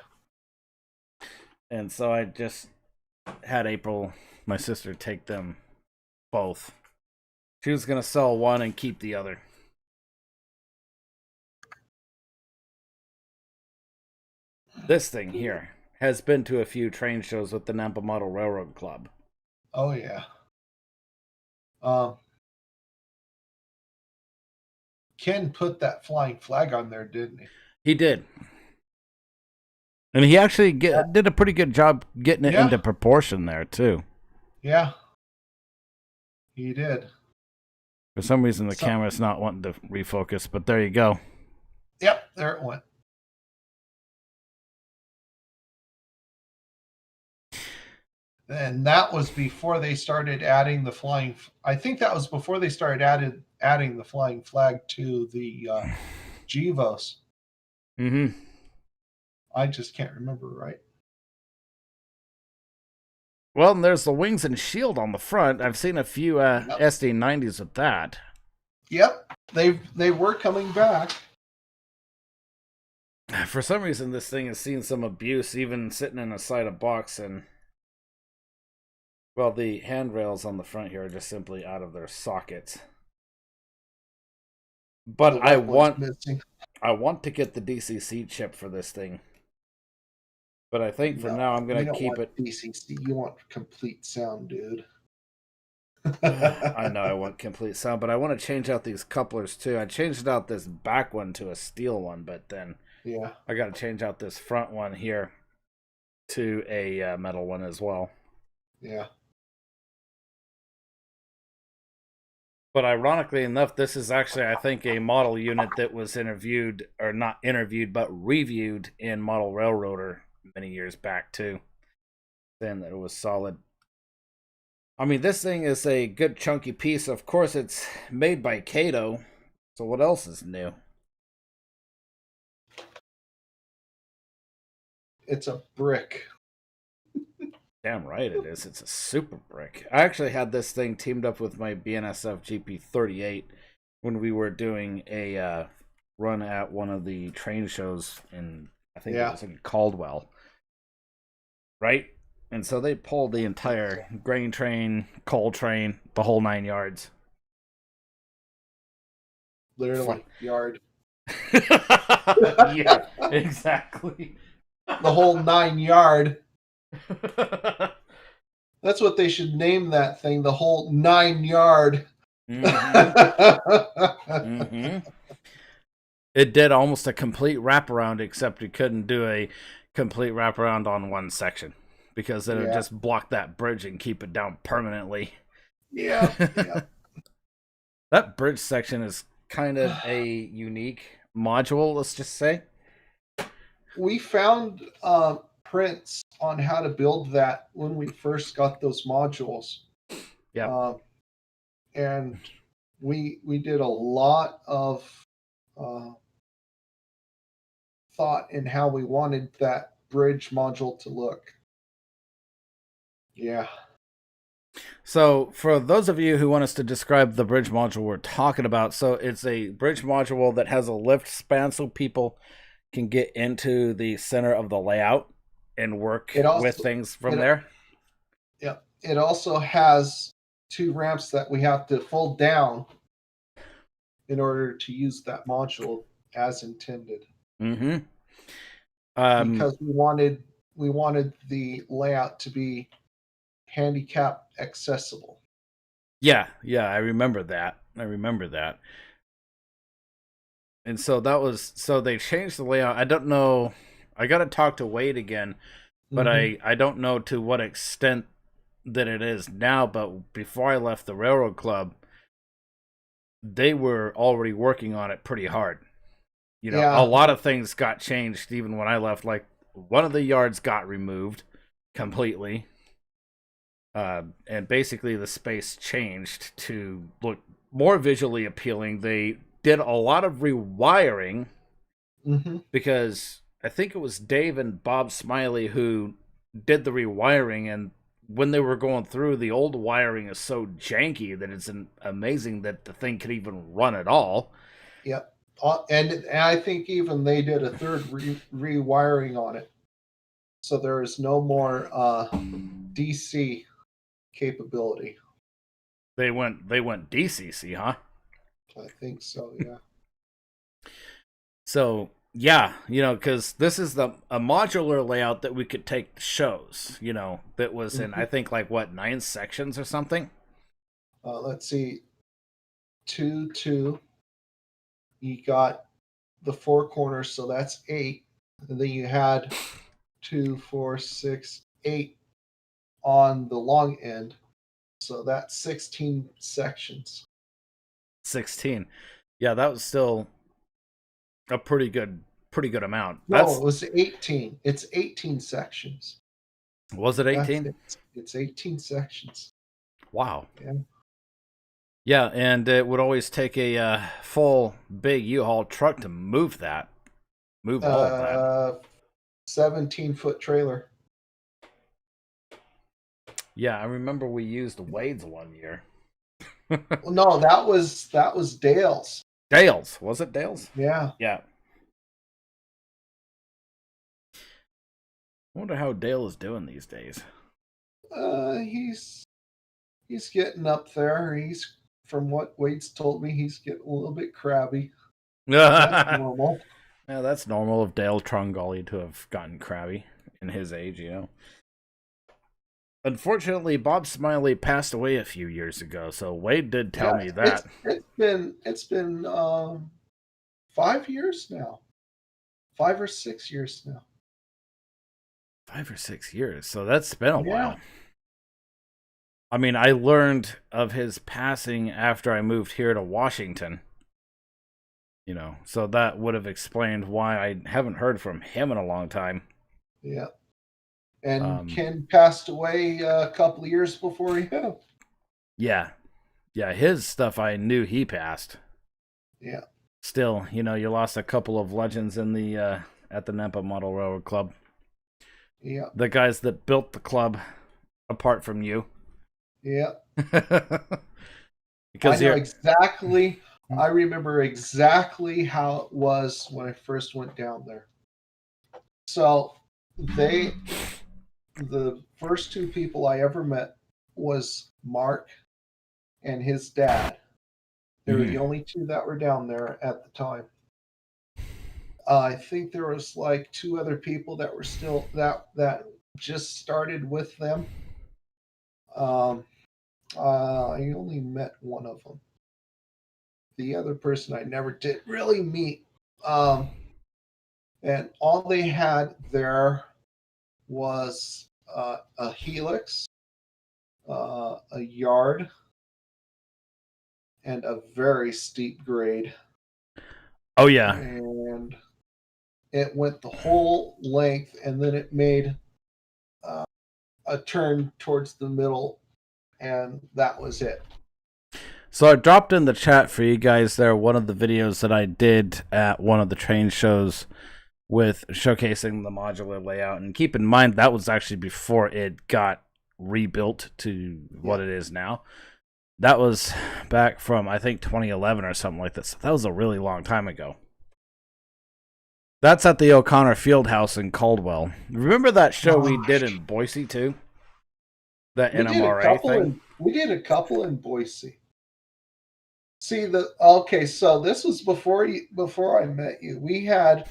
And so I just had April, my sister, take them both. She was gonna sell one and keep the other. This thing here has been to a few train shows with the Nampa Model Railroad Club. Oh yeah. Ken put that flying flag on there, didn't he? He did. And he actually did a pretty good job getting it into proportion there, too. Yeah. He did. For some reason, the camera's not wanting to refocus, but there you go. Yep, there it went. And that was before they started adding the flying. I think that was before they started adding the flying flag to the Gevos. Mm-hmm. I just can't remember right. Well, and there's the wings and shield on the front. I've seen a few SD90s with that. Yep, they were coming back. For some reason, this thing has seen some abuse, even sitting in a side of box, and well, the handrails on the front here are just simply out of their sockets. But I want to get the DCC chip for this thing. But I think for now I'm going to keep it. DCC, you want complete sound, dude. I know I want complete sound, but I want to change out these couplers too. I changed out this back one to a steel one, but then I got to change out this front one here to a metal one as well. Yeah. But ironically enough, this is actually, I think, a model unit that was interviewed, or not interviewed, but reviewed in Model Railroader many years back too, saying that it was solid. I mean, this thing is a good chunky piece. Of course, it's made by Kato, so what else is new? It's a brick. Damn right it is. It's a super brick. I actually had this thing teamed up with my BNSF GP38 when we were doing a run at one of the train shows in, I think it Yeah. was in Caldwell, right? And so they pulled the entire grain train, coal train, the whole 9 yards. Literally, yard. Yeah, exactly. The whole 9 yard. That's what they should name that thing. The whole 9 yard. Mm-hmm. It did almost a complete wraparound, except it couldn't do a complete wraparound on one section because then it would just block that bridge and keep it down permanently. Yeah. That bridge section is kind of a unique module, let's just say. We found prints on how to build that when we first got those modules. Yeah. And we did a lot of thought in how we wanted that bridge module to look. Yeah. So, for those of you who want us to describe the bridge module we're talking about, so it's a bridge module that has a lift span so people can get into the center of the layout and work with things from there. Yeah. It also has 2 ramps that we have to fold down in order to use that module as intended. Mm-hmm. Because we wanted the layout to be handicap accessible. Yeah, I remember that. And so they changed the layout. I don't know. I got to talk to Wade again, but I don't know to what extent that it is now. But before I left the Railroad Club, they were already working on it pretty hard. You know, a lot of things got changed even when I left. Like one of the yards got removed completely. And basically the space changed to look more visually appealing. They did a lot of rewiring because I think it was Dave and Bob Smiley who did the rewiring, and when they were going through, the old wiring is so janky that it's amazing that the thing could even run at all. Yep. And I think even they did a third rewiring on it. So there is no more DC capability. They went DCC, huh? I think so, yeah. So, yeah, because this is a modular layout that we could take to shows, that was in, I think, 9 sections or something? Let's see. 2. You got the 4 corners, so that's 8. And then you had 2, 4, 6, 8 on the long end. So that's 16 sections. 16. Yeah, that was still a pretty good amount. No, it was 18. It's 18 sections. Was it 18? It's 18 sections. Wow. Yeah, and it would always take a full big U-Haul truck to move all of that. 17-foot trailer. Yeah, I remember we used Wade's one year. Well, no, that was Dale's. Dale's, was it Dale's? Yeah. I wonder how Dale is doing these days. He's getting up there. He's, from what Wade's told me, he's getting a little bit crabby. That's normal. Yeah, that's normal of Dale Trungully to have gotten crabby in his age, Unfortunately, Bob Smiley passed away a few years ago, so Wade did tell me that. It's been 5 years now. 5 or 6 years now. 5 or 6 years, so that's been a while. I mean, I learned of his passing after I moved here to Washington. So that would have explained why I haven't heard from him in a long time. Yeah. And Ken passed away a couple of years before him. Yeah. Yeah, his stuff, I knew he passed. Yeah. Still, you lost a couple of legends in the at the Nampa Model Railroad Club. Yeah. The guys that built the club apart from you. Yeah. Because I know exactly I remember exactly how it was when I first went down there. So the first two people I ever met was Mark and his dad. They were the only two that were down there at the time. I think there was like two other people that were still that just started with them. I only met one of them. The other person I never did really meet. And all they had there was a helix, a yard, and a very steep grade. Oh yeah. And it went the whole length, and then it made a turn towards the middle, and that was it. So I dropped in the chat for you guys there one of the videos that I did at one of the train shows with showcasing the modular layout. And keep in mind, that was actually before it got rebuilt to what it is now. That was back from, I think, 2011 or something like this. That was a really long time ago. That's at the O'Connor Fieldhouse in Caldwell. Remember that show we did in Boise, too? That NMRA thing? We did a couple in Boise. See, so this was before I met you. We had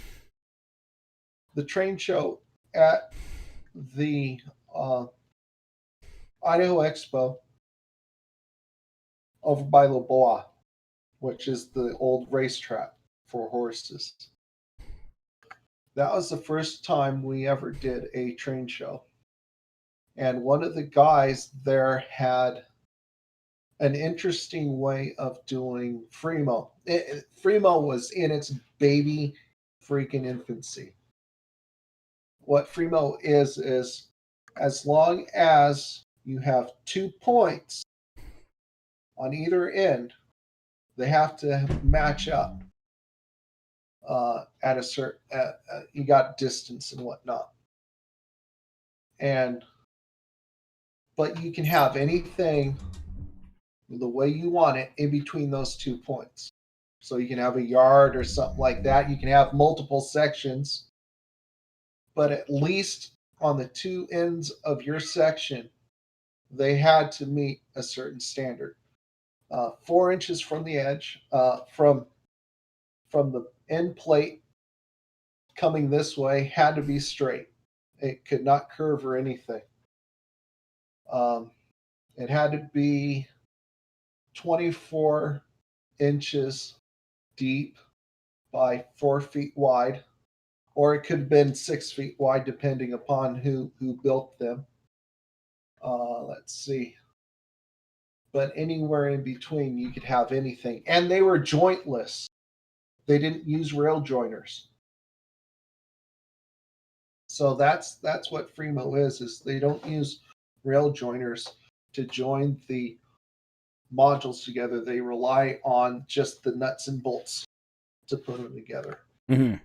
the train show at the Idaho Expo over by La Bois, which is the old racetrack for horses. That was the first time we ever did a train show. And one of the guys there had an interesting way of doing Fremo. Fremo was in its baby freaking infancy. What Fremo is as long as you have 2 points on either end, they have to match up at a certain. You got distance and whatnot, but you can have anything the way you want it in between those 2 points. So you can have a yard or something like that. You can have multiple sections, but at least on the 2 ends of your section, they had to meet a certain standard. 4 inches from the edge, from the end plate coming this way, had to be straight. It could not curve or anything. It had to be 24 inches deep by 4 feet wide, or it could have been 6 feet wide, depending upon who built them. Let's see. But anywhere in between, you could have anything. And they were jointless. They didn't use rail joiners. So that's what Fremo is they don't use rail joiners to join the modules together. They rely on just the nuts and bolts to put them together. Mm-hmm.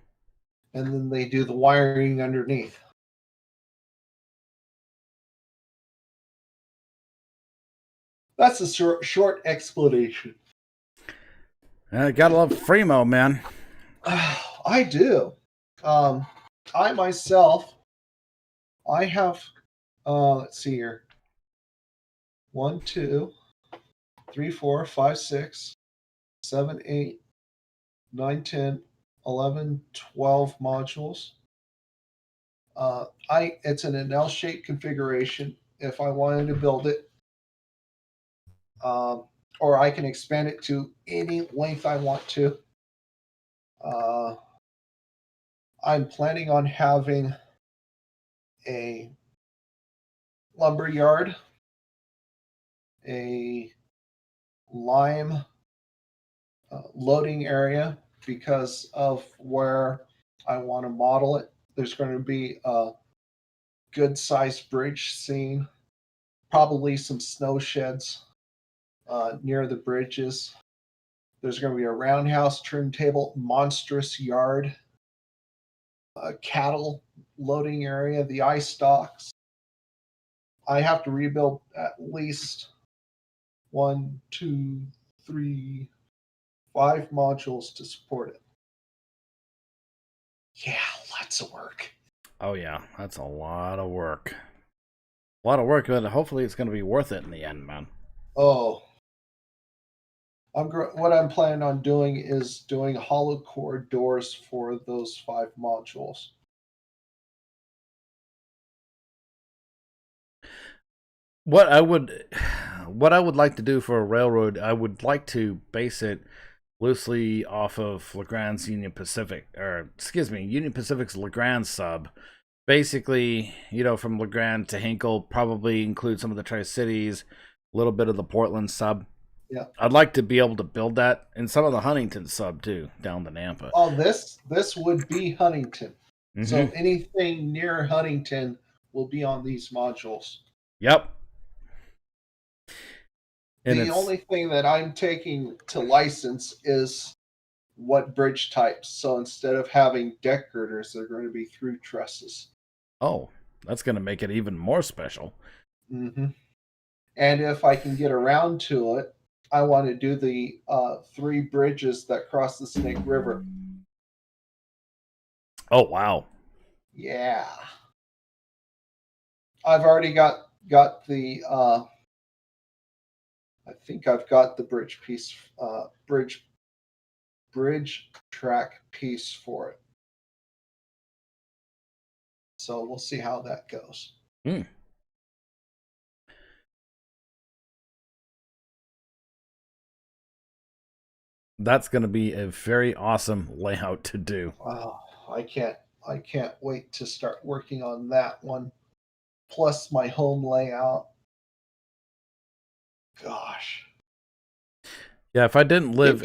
And then they do the wiring underneath. That's a short explanation. Gotta love Fremo, man. I do. I myself, I have, let's see here. 1, 2, 3, 4, 5, 6, 7, 8, 9, 10, 11, 12 modules. It's in an L-shaped configuration. If I wanted to build it, or I can expand it to any length I want to. I'm planning on having a lumber yard, a lime loading area because of where I want to model it. There's going to be a good sized bridge scene, probably some snow sheds near the bridges. There's going to be a roundhouse turntable, monstrous yard, a cattle loading area, the ice stocks. I have to rebuild at least 1, 2, 3, 5 modules to support it. Yeah, lots of work. Oh yeah, that's a lot of work. A lot of work, but hopefully it's going to be worth it in the end, man. Oh, what I'm planning on doing is doing hollow core doors for those 5 modules. What I would like to do for a railroad, I would like to base it loosely off of Legrand's Union Pacific, or excuse me, Union Pacific's Legrand sub. Basically, from Legrand to Hinkle, probably include some of the Tri-Cities, a little bit of the Portland sub. Yeah, I'd like to be able to build that, and some of the Huntington sub too, down to Nampa. Oh, this would be Huntington. Mm-hmm. So anything near Huntington will be on these modules. Yep. And the only thing that I'm taking to license is what bridge types. So instead of having deck girders, they're going to be through trusses. Oh, that's going to make it even more special. Mm-hmm. And if I can get around to it, I want to do the 3 bridges that cross the Snake River. Oh, wow. Yeah. I've already got the I think I've got the bridge piece, bridge track piece for it. So we'll see how that goes. That's going to be a very awesome layout to do. Oh, I can't wait to start working on that one. Plus my home layout. Gosh. Yeah, if I didn't live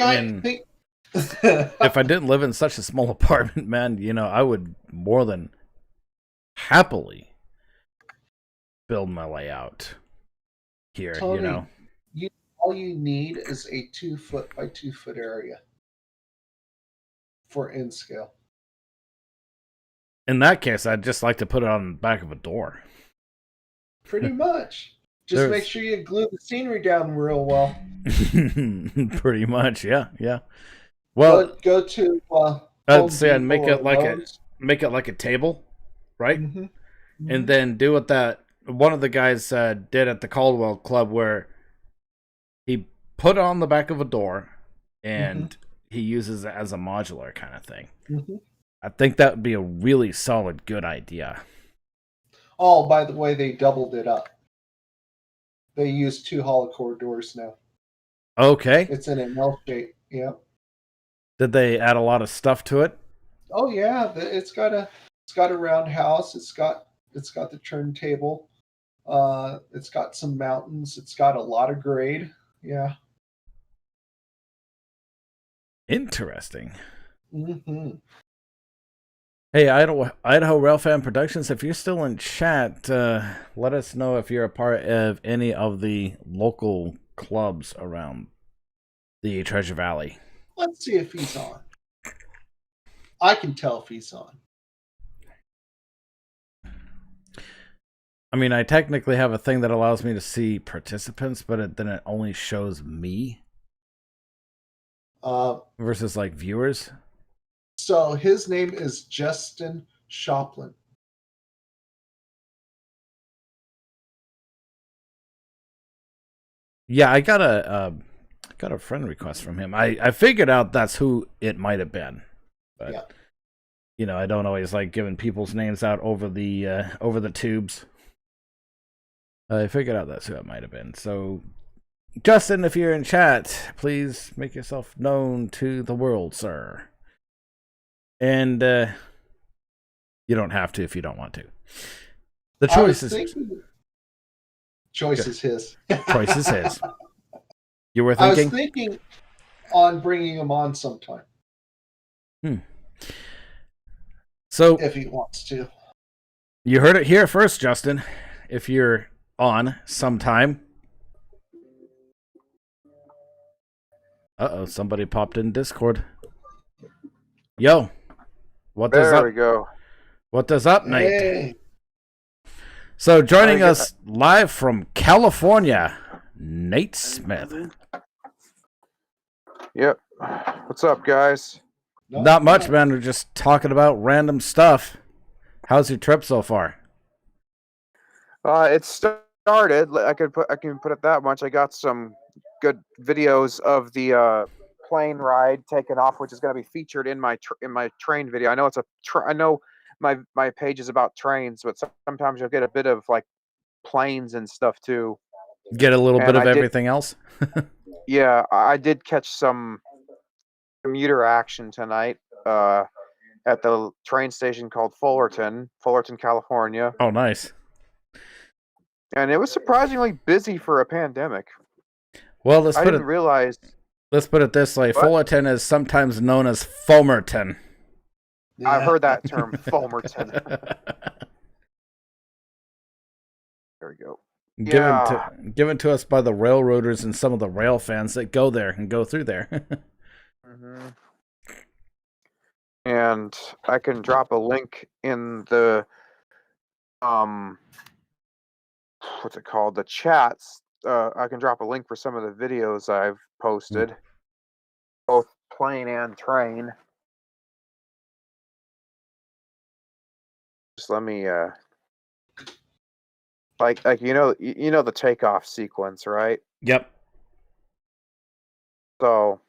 if I didn't live in such a small apartment, man, I would more than happily build my layout here, Tony, all you need is a 2-foot by 2-foot area for in scale. In that case, I'd just like to put it on the back of a door. Pretty much. Just make sure you glue the scenery down real well. Pretty much, yeah. Well, go to. I'd say I'd make it like a table, right? Mm-hmm. Mm-hmm. And then do what that one of the guys did at the Caldwell Club, where he put it on the back of a door, and he uses it as a modular kind of thing. Mm-hmm. I think that would be a really solid, good idea. Oh, by the way, they doubled it up. They use 2 hollow core doors now. Okay. It's in an L shape. Yeah. Did they add a lot of stuff to it? Oh yeah, it's got a roundhouse. It's got the turntable. It's got some mountains. It's got a lot of grade. Yeah. Interesting. Mm-hmm. Hey, Idaho Railfan Productions, if you're still in chat, let us know if you're a part of any of the local clubs around the Treasure Valley. Let's see if he's on. I can tell if he's on. I mean, I technically have a thing that allows me to see participants, but then it only shows me versus like viewers. So his name is Justin Shoplin. Yeah, I got a friend request from him. I figured out that's who it might have been, but yeah. I don't always like giving people's names out over the tubes. I figured out that's who it might have been. So, Justin, if you're in chat, please make yourself known to the world, sir. And you don't have to if you don't want to. The choice is his. Choice is his. Choice is his. You were thinking? I was thinking on bringing him on sometime. So, if he wants to. You heard it here first, Justin. If you're on sometime. Uh-oh, somebody popped in Discord. Yo. What does there we go. What does up, Nate? Hey. So joining us live from California, Nate Smith. Yep. What's up, guys? Not much, man. We're just talking about random stuff. How's your trip so far? It started. I can put it that much. I got some good videos of the plane ride taking off, which is going to be featured in my train video. I know it's I know my page is about trains, but sometimes you'll get a bit of like planes and stuff too. Get a little bit of everything else? Yeah, I did catch some commuter action tonight at the train station called Fullerton, California. Oh, nice. And it was surprisingly busy for a pandemic. Well, I didn't realize. Let's put it this way. What? Fullerton is sometimes known as Fulmerton. Yeah. I've heard that term, Fulmerton. There we go. Given to us by the railroaders and some of the rail fans that go there and go through there. Mm-hmm. And I can drop a link in the what's it called? The chats. I can drop a link for some of the videos I've posted, both plane and train. Just let me like you know the takeoff sequence, right? Yep. So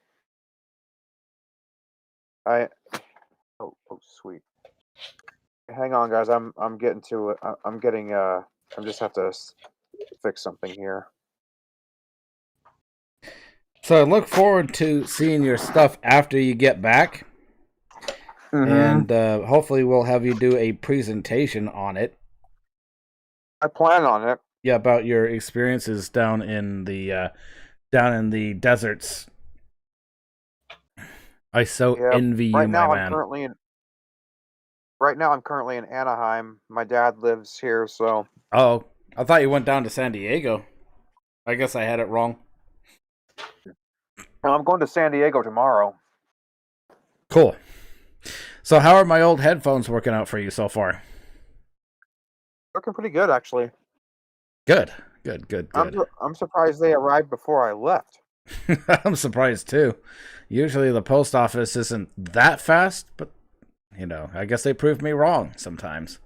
oh sweet. Hang on, guys. I'm getting to it. I'm getting I just have to fix something here. So I look forward to seeing your stuff after you get back. Mm-hmm. And hopefully we'll have you do a presentation on it. I plan on it. Yeah, about your experiences down in the deserts. I so envy you, my man. Right now I'm currently in Anaheim. My dad lives here, so. Oh, I thought you went down to San Diego. I guess I had it wrong. I'm going to San Diego tomorrow. Cool. So how are my old headphones working out for you so far? Working pretty good, actually. Good. I'm surprised they arrived before I left. I'm surprised too. Usually the post office isn't that fast, but I guess they proved me wrong sometimes.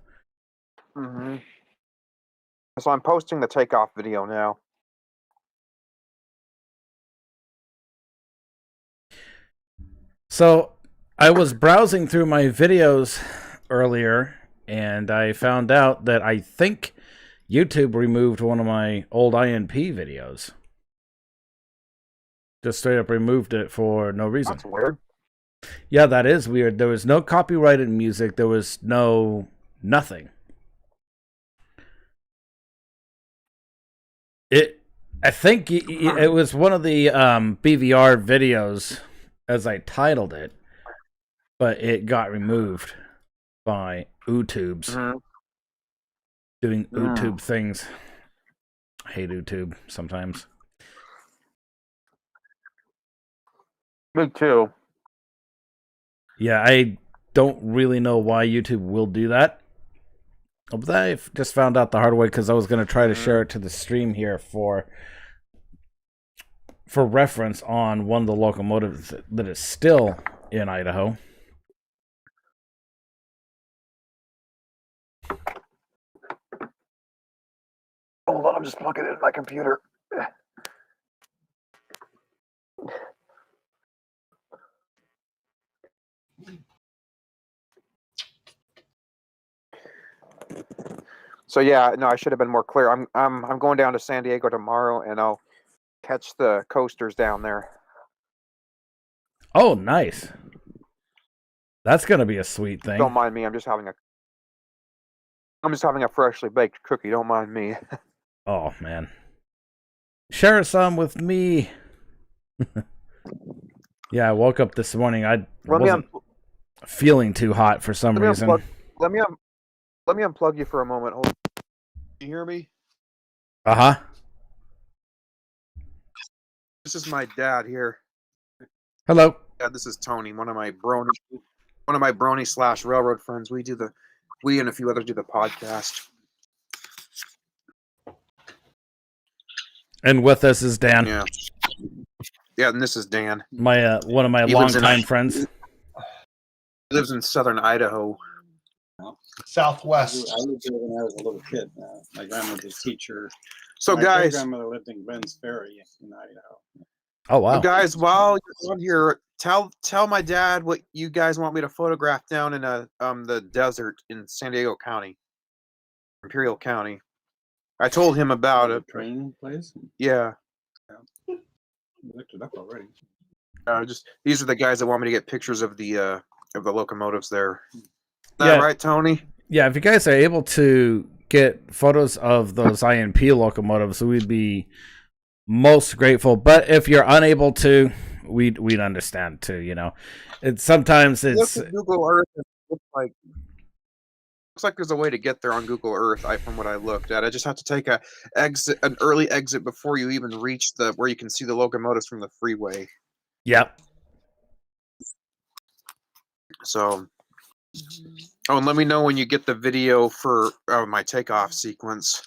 Mm-hmm. So I'm posting the takeoff video now. So I was browsing through my videos earlier, and I found out that I think YouTube removed one of my old INP videos. Just straight up removed it for no reason. That's weird. Yeah, that is weird. There was no copyrighted music. There was nothing. I think it was one of the BVR videos, as I titled it, but it got removed by YouTubes doing YouTube things. I hate YouTube sometimes. Me too. Yeah, I don't really know why YouTube will do that. But I just found out the hard way because I was going to try to share it to the stream here for reference on one of the locomotives that is still in Idaho. Hold on, I'm just plugging it in my computer. So yeah, no, I should have been more clear. I'm going down to San Diego tomorrow, and I'll catch the coasters down there. Oh, nice. That's gonna be a sweet thing. Don't mind me. I'm just having a freshly baked cookie. Don't mind me. Oh man, share some with me. Yeah, I woke up this morning. I wasn't feeling too hot for some reason. Let me unplug you for a moment. Hold on. Can you hear me? Uh-huh. This is my dad here. Hello. Yeah, this is Tony, one of my brony / railroad friends. We and a few others do the podcast. And with us is Dan. Yeah. Yeah, and this is Dan. My one of my He lives in- longtime friends. He lives in southern Idaho. Southwest. I lived there when I was a little kid. My grandmother's teacher. So My guys, grandmother lived in Glens Ferry in Idaho. Oh wow! so guys, while you're on here, tell my dad what you guys want me to photograph down in the desert in San Diego County, Imperial County. I told him about The it. train place. Yeah, We looked it up already. just these are the guys that want me to get pictures of the locomotives there. Is that Yeah. right, Tony? Yeah, if you guys are able to get photos of those INP locomotives, we'd be most grateful. But if you're unable to, we'd understand too. You know, sometimes Look it's at Google Earth. And it looks like there's a way to get there on Google Earth. From what I looked at, I just have to take an early exit before you even reach where you can see the locomotives from the freeway. yep. So, oh, and let me know when you get the video for my takeoff sequence.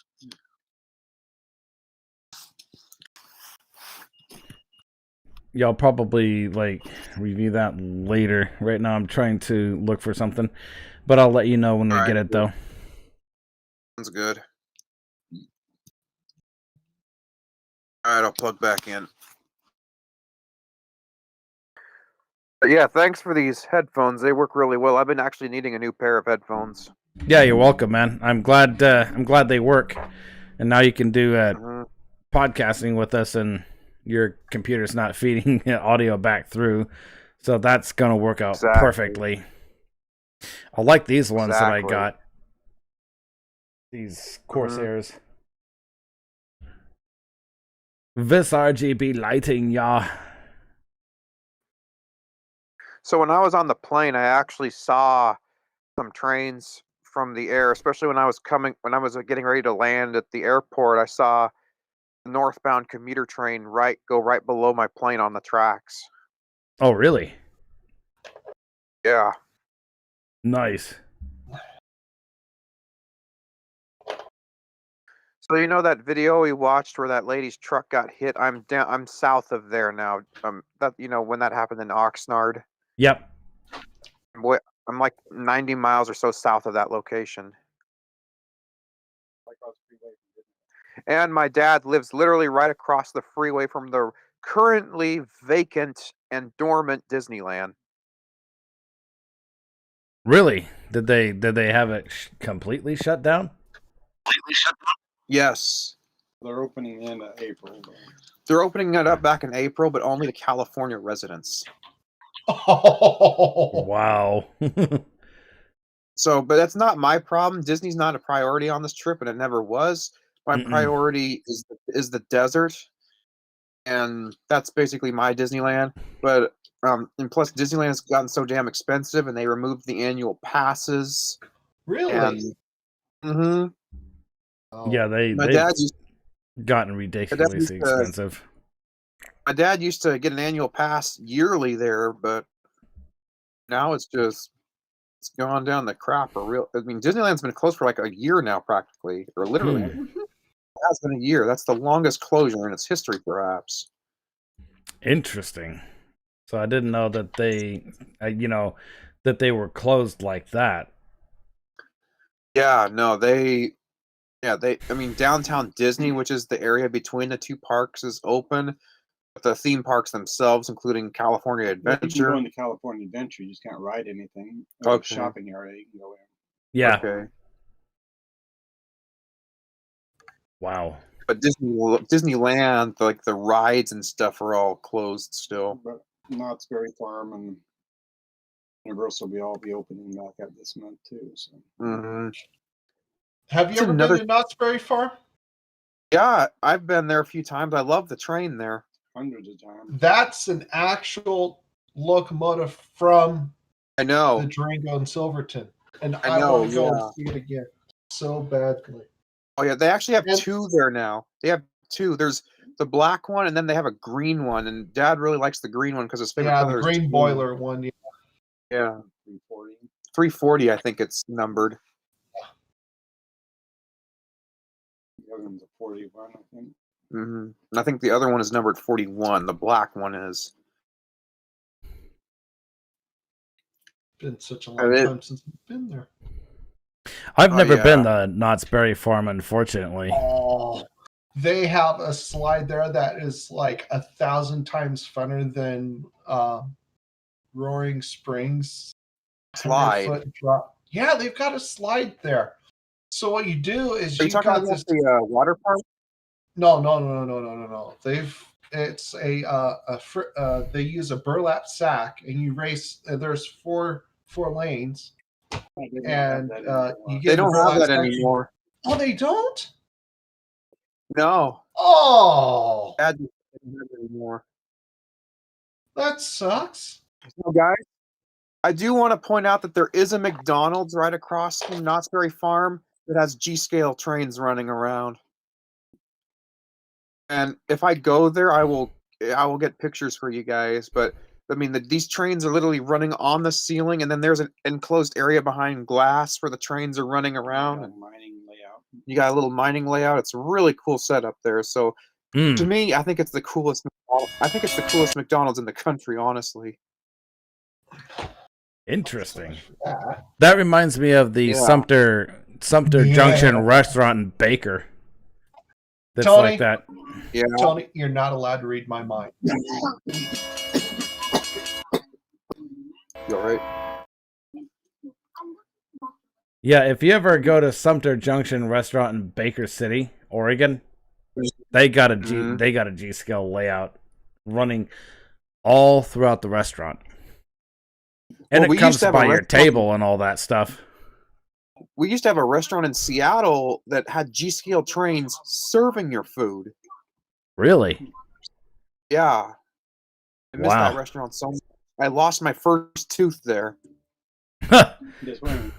Yeah, I'll probably like review that later. Right now, I'm trying to look for something, but I'll let you know when we Alright, get it though. Sounds good. All right, I'll plug back in. But yeah, thanks for these headphones. They work really well. I've been actually needing a new pair of headphones. Yeah, you're welcome, man. I'm glad they work, and now you can do Mhm. podcasting with us, and your computer's not feeding audio back through, so that's gonna work out Exactly. perfectly. I like these ones that I Exactly. got. These Corsairs. This RGB lighting, yeah. So when I was on the plane, I actually saw some trains from the air, especially when I was getting ready to land at the airport. I saw the northbound commuter train go right below my plane on the tracks. Oh, really? Yeah. Nice. So you know that video we watched where that lady's truck got hit? I'm south of there now. That when that happened in Oxnard. Yep. I'm like 90 miles or so south of that location. And my dad lives literally right across the freeway from the currently vacant and dormant Disneyland. Really? Did they have it completely shut down? Yes. They're opening in April. Though. They're opening it up back in April, but only to California residents. Oh, Wow. So, but that's not my problem. Disney's not a priority on this trip, and it never was. My Mm-mm. priority is the desert, and that's basically my Disneyland. But and plus, Disneyland has gotten so damn expensive, and they removed the annual passes. really? And Oh. Yeah, my they've dad used gotten ridiculously used to- expensive. my dad used to get an annual pass yearly there, but now it's gone down the crap. I mean, Disneyland's been closed for like a year now, practically, or literally. It has been a year. That's the longest closure in its history, perhaps. Interesting. So I didn't know that that they were closed like that. Yeah, no, I mean, downtown Disney, which is the area between the two parks, is open. But the theme parks themselves, including California You can Adventure. go into California Adventure. You just can't ride anything. Okay. Shopping area. You can go in. Yeah. Okay. Wow. But Disneyland, like the rides and stuff, are all closed still. But Knott's Berry Farm and Universal will all be opening back up this month too. So Mhm. Have you It's ever another- been to Knott's Berry Farm? Yeah, I've been there a few times. I love the train there. hundreds of times. That's an actual locomotive from I know. the Durango and Silverton, and I I know, want to go yeah. and see it again so badly. Oh yeah, they actually have And- two there now. They have two. There's the black one, and then they have a green one. And Dad really likes the green one because his favorite Yeah, color the is green green. boiler one. Yeah. Yeah, 340. 340. I think it's numbered. The other one's a 41, I think. And I think the other one is numbered 41. The black one is. Been such a long time since I've been there. I've never been to Knott's Berry Farm, unfortunately. Oh, they have a slide there that is like 1,000 times funner than Roaring Springs Slide. 100-foot drop. Yeah, they've got a slide there. So what you do is Are you talking about the water park? No. It's they use a burlap sack, and you race. There's four lanes, and you get. They don't have that anymore. Oh, they don't? No. Oh, They don't have that anymore. that sucks. So, guys, I do want to point out that there is a McDonald's right across from Knott's Berry Farm that has G-scale trains running around. And if I go there, I will get pictures for you guys. But I mean, these trains are literally running on the ceiling, and then there's an enclosed area behind glass where the trains are running around. And Mining layout. you got a little mining layout. It's a really cool setup there. So to me, I think it's the coolest. I think it's the coolest McDonald's in the country, honestly. Interesting. That reminds me of the Sumter Junction restaurant in Baker. That's Tony, like that. Yeah. Tony, you're not allowed to read my mind. You all right? Yeah, if you ever go to Sumter Junction restaurant in Baker City, Oregon, they got a G scale layout running all throughout the restaurant. And it comes by your table and all that stuff. We used to have a restaurant in Seattle that had G-scale trains serving your food. Really? Yeah. I missed that restaurant so much. I lost my first tooth there. And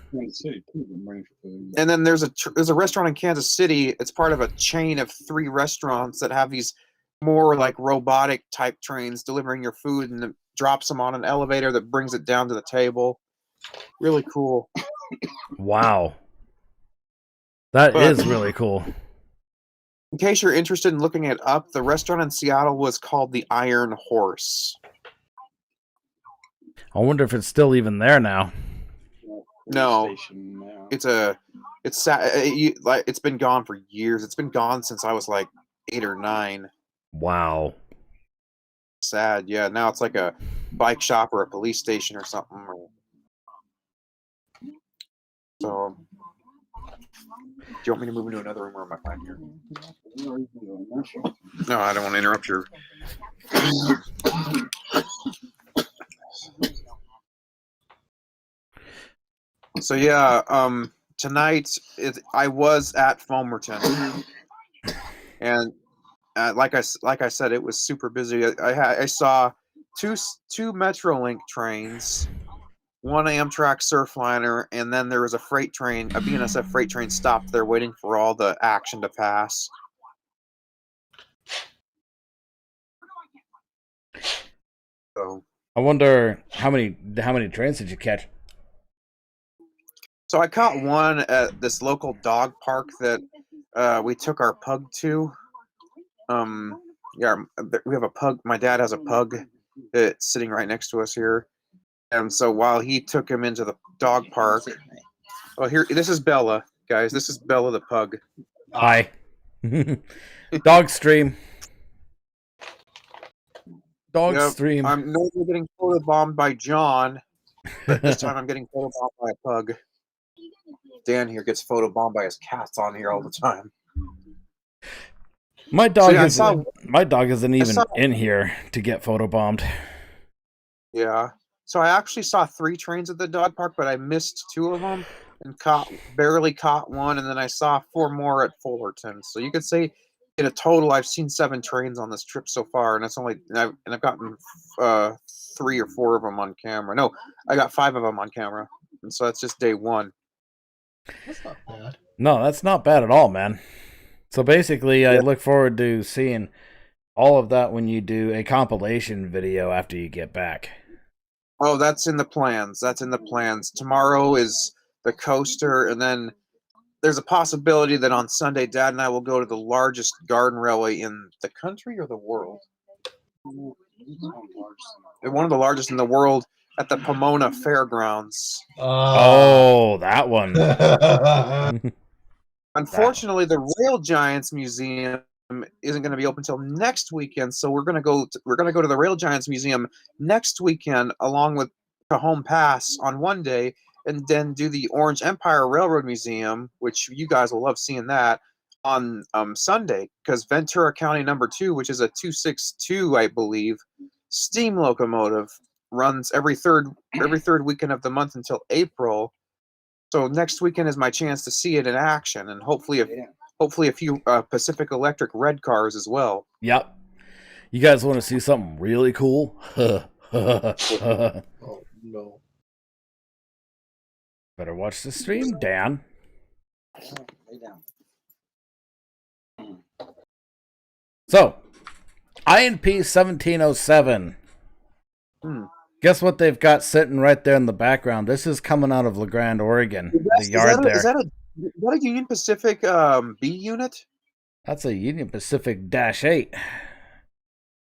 then there's a restaurant in Kansas City. It's part of a chain of 3 restaurants that have these more like robotic type trains delivering your food, and it drops them on an elevator that brings it down to the table. Really cool. Wow. That is really cool. In case you're interested in looking it up, the restaurant in Seattle was called the Iron Horse. I wonder if it's still even there now. No, it's been gone for years. It's been gone since I was like 8 or 9. Wow. Sad. Yeah, now it's like a bike shop or a police station or something. So, do you want me to move into another room, or am I fine here? No, I don't want to interrupt your. So yeah, tonight I was at Fomerton, and like I said, it was super busy. I saw two Metrolink trains, one Amtrak Surfliner, and then there was a freight train, a BNSF freight train stopped there waiting for all the action to pass. So I wonder how many trains did you catch? So I caught one at this local dog park that we took our pug to. Yeah, we have a pug. My dad has a pug that's sitting right next to us here. And so while he took him into the dog park, this is Bella, guys. This is Bella the pug. Hi. Dog stream. Dog stream. I'm normally getting photobombed by John, but this time I'm getting photobombed by a pug. Dan here gets photobombed by his cats on here all the time. My dog isn't even in here to get photobombed. Yeah. So I actually saw 3 trains at the dog park, but I missed 2 of them and barely caught one, and then I saw 4 more at Fullerton. So you could say in a total I've seen 7 trains on this trip so far, and I've gotten 3 or 4 of them on camera. No, I got 5 of them on camera, and so that's just day 1. That's not bad. No, that's not bad at all, man. So basically, I look forward to seeing all of that when you do a compilation video after you get back. Oh, that's in the plans. Tomorrow is the coaster, and then there's a possibility that on Sunday, Dad and I will go to the largest garden railway in the country or the world. One of the largest in the world at the Pomona Fairgrounds. Oh, that one. Unfortunately, the Rail Giants Museum isn't going to be open until next weekend, so we're going to go to the Rail Giants Museum next weekend along with Cajon Pass on one day, and then do the Orange Empire Railroad Museum, which you guys will love seeing that, on Sunday, because Ventura County number 2, which is a 262, I believe, steam locomotive, runs every third weekend of the month until April. So next weekend is my chance to see it in action, and hopefully a few Pacific Electric red cars as well. Yep. You guys want to see something really cool? Oh, no. Better watch the stream, Dan. Lay down. So, INP 1707. Guess what they've got sitting right there in the background? This is coming out of La Grande, Oregon. The yard there. Is that a Union Pacific B unit? That's a Union Pacific -8.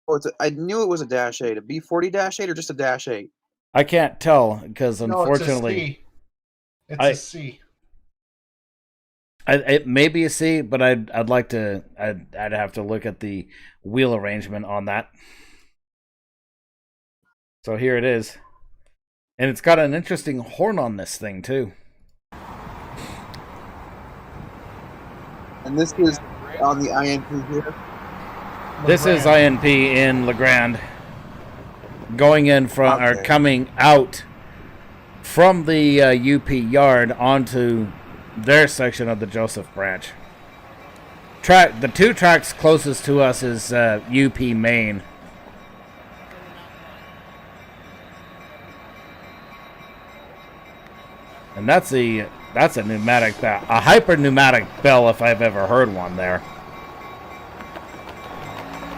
Oh, I knew it was a -8, a B40 -8, or just a -8. I can't tell because unfortunately, it's a C. It may be a C, but I'd like to. I'd have to look at the wheel arrangement on that. So here it is, and it's got an interesting horn on this thing too. And this is on the INP here. This is INP in La Grande, going in from or coming out from the UP yard onto their section of the Joseph branch. The 2 tracks closest to us is UP Main. And that's a pneumatic bell, a hyper pneumatic bell if I've ever heard one there.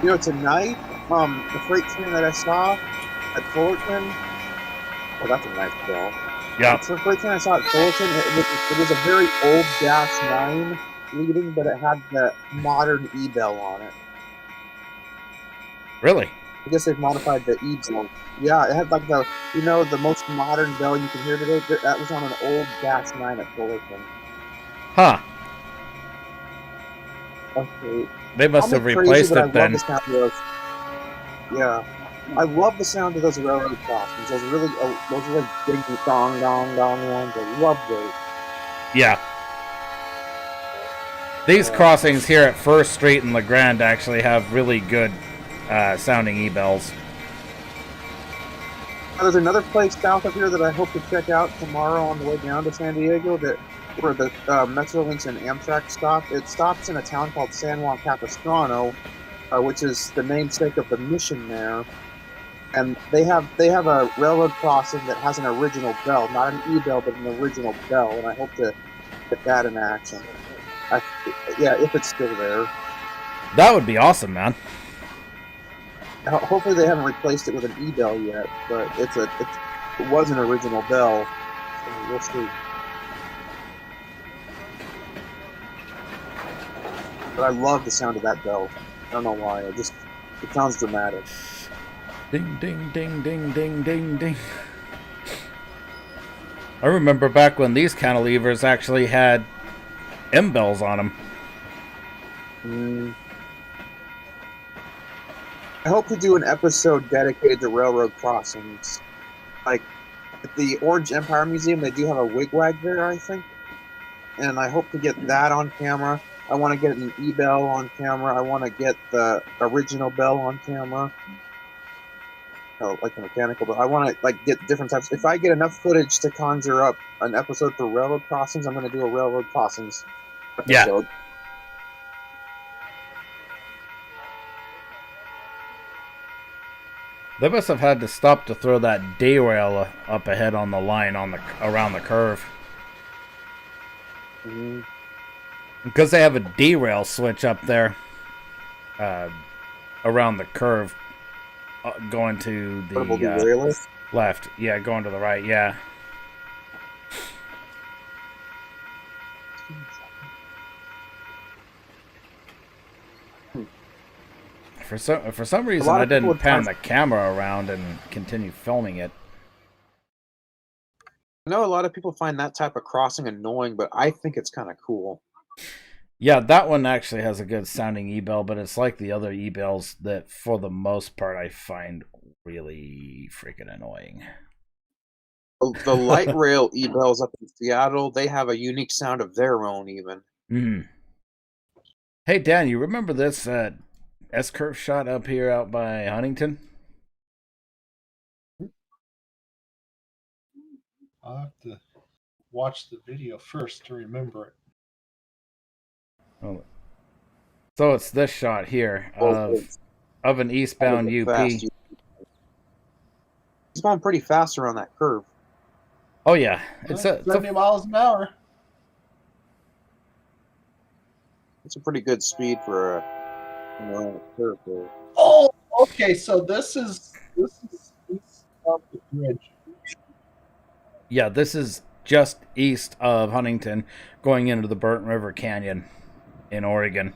You know, tonight, the freight train that I saw at Fullerton, oh, that's a nice bell. Yeah. The freight train I saw at Fullerton, it was a very old -9 leading, but it had the modern E-bell on it. Really? I guess they've modified the E-bell. Yeah, it had like the most modern bell you can hear today. That was on an old -9 at Fullerton. Huh. Okay. They must have replaced it then. Yeah, I love the sound of those railroad crossings. Those really big dong dong dong ones. I love those. Yeah. These crossings here at First Street and La Grande actually have really good sounding E-bells. There's another place south of here that I hope to check out tomorrow on the way down to San Diego, where the Metrolinx and Amtrak stop. It stops in a town called San Juan Capistrano, which is the namesake of the mission there. And they have a railroad crossing that has an original bell, not an E-bell, but an original bell. And I hope to get that in action. If it's still there. That would be awesome, man. Hopefully they haven't replaced it with an E-bell yet, but it was an original bell. So we'll see. But I love the sound of that bell. I don't know why. It sounds dramatic. Ding, ding, ding, ding, ding, ding, ding. I remember back when these cantilevers actually had M-bells on them. I hope to do an episode dedicated to railroad crossings. Like, at the Orange Empire Museum, they do have a wigwag there, I think. And I hope to get that on camera. I want to get an E-bell on camera. I want to get the original bell on camera. Like the mechanical bell. I want to get different types. If I get enough footage to conjure up an episode for railroad crossings, I'm going to do a railroad crossings episode. Yeah. They must have had to stop to throw that derail up ahead on the line around the curve. Mm-hmm. Because they have a derail switch up there around the curve going to the left. Yeah, going to the right, yeah. For some reason, lot I of people didn't would pan find- the camera around and continue filming it. I know a lot of people find that type of crossing annoying, but I think it's kind of cool. Yeah, that one actually has a good sounding e-bell, but it's like the other e-bells that, for the most part, I find really freaking annoying. The light rail e-bells up in Seattle, they have a unique sound of their own even. Mm. Hey, Dan, you remember this S-curve shot up here out by Huntington? I'll have to watch the video first to remember it. Oh. So it's this shot here Both of an eastbound UP. fast. It's going pretty fast around that curve. Oh yeah, it's a 70 miles an hour. It's a pretty good speed for a curve there. Oh, okay. So this is east of the bridge. yeah. This is just east of Huntington, going into the Burnt River Canyon in Oregon.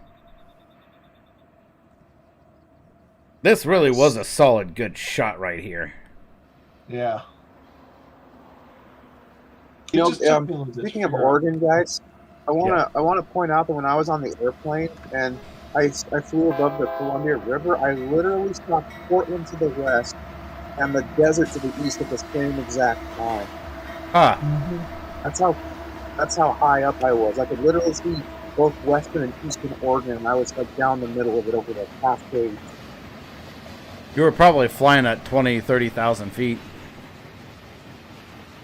This really was a solid, good shot right here. Yeah. You know, It just took me a little bit to speaking of figure out. Oregon, guys, I wanna point out that when I was on the airplane and I flew above the Columbia River, I literally saw Portland to the west and the desert to the east at the same exact time. Huh. That's how high up I was. I could literally see both western and eastern Oregon, and I was like down the middle of it over the Cascades. You were probably flying at 20, 30,000 feet.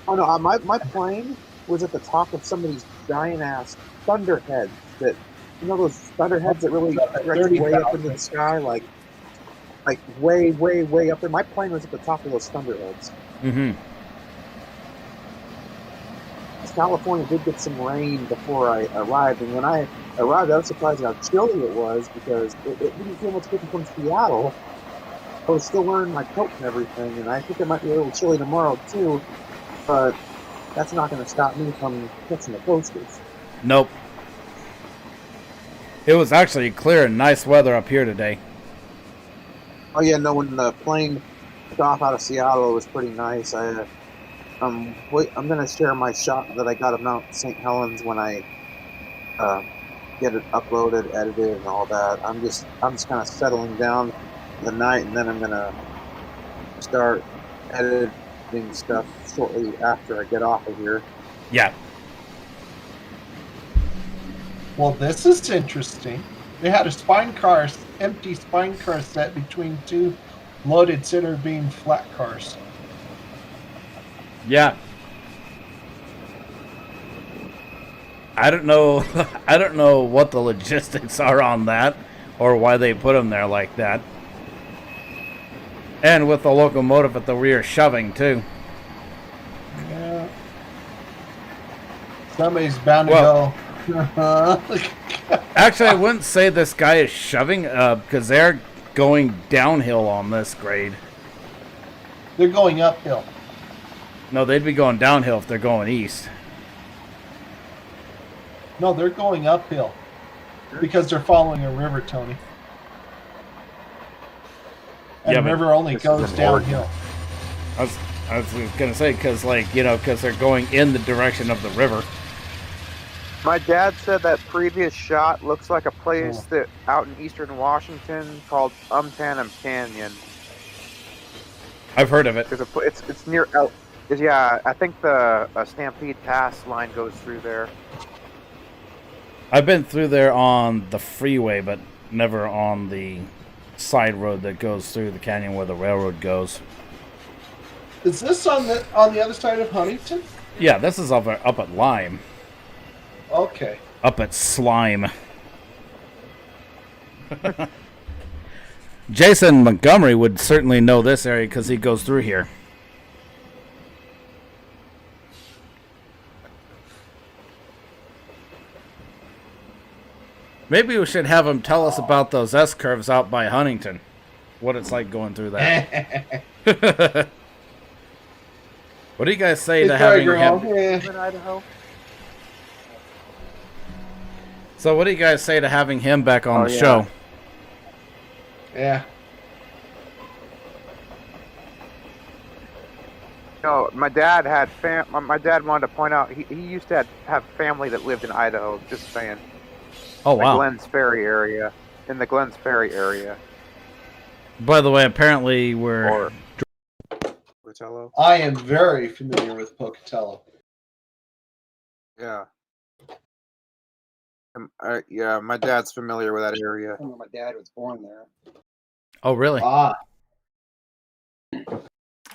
Oh no, my plane was at the top of some of these giant ass thunderheads that, you know, those thunderheads that really stretch way up into the sky, like way, way, way up there. My plane was at the top of those thunderheads. Mm-hmm. California did get some rain before I arrived, and when I arrived, I was surprised how chilly it was because it didn't feel much different from Seattle. I was still wearing my coat and everything, and I think it might be a little chilly tomorrow too, but that's not going to stop me from catching the coasters. Nope. It was actually clear and nice weather up here today. Oh yeah, no, when the plane took off out of Seattle, it was pretty nice. I'm going to share my shot that I got of Mount St. Helens when I get it uploaded, edited, and all that. I'm just kind of settling down the night, and then I'm going to start editing stuff shortly after I get off of here. Yeah. Well, this is interesting. They had a empty spine car set between two loaded center beam flat cars. Yeah. I don't know. I don't know what the logistics are on that, or why they put them there like that. And with the locomotive at the rear shoving too. Yeah. Somebody's bound to go. Actually, I wouldn't say this guy is shoving, because they're going downhill on this grade. They're going uphill. No, they'd be going downhill if they're going east. No, they're going uphill because they're following a river, Tony. And Yeah, the but river only this goes is in Oregon. downhill. I was gonna say, because because they're going in the direction of the river. My dad said that previous shot looks like a place that out in eastern Washington called Umtanum Canyon. I've heard of it. It's near El. Yeah, I think the Stampede Pass line goes through there. I've been through there on the freeway, but never on the side road that goes through the canyon where the railroad goes. Is this on the other side of Huntington? Yeah, this is up at Lime. Okay. Up at Slime. Jason Montgomery would certainly know this area because he goes through here. Maybe we should have him tell us about those S-curves out by Huntington. What it's like going through that. What do you guys say to having him? In Idaho. So what do you guys say to having him back on Oh, the yeah. show? Yeah. No, my dad had my dad wanted to point out he used to have family that lived in Idaho. Just saying, Oh the wow. Glens Ferry area, in the Glens Ferry area. By the way, apparently we're Or Pocatello. I am very familiar with Pocatello. Yeah. Yeah, my dad's familiar with that area. I know my dad was born there. Oh really? Ah,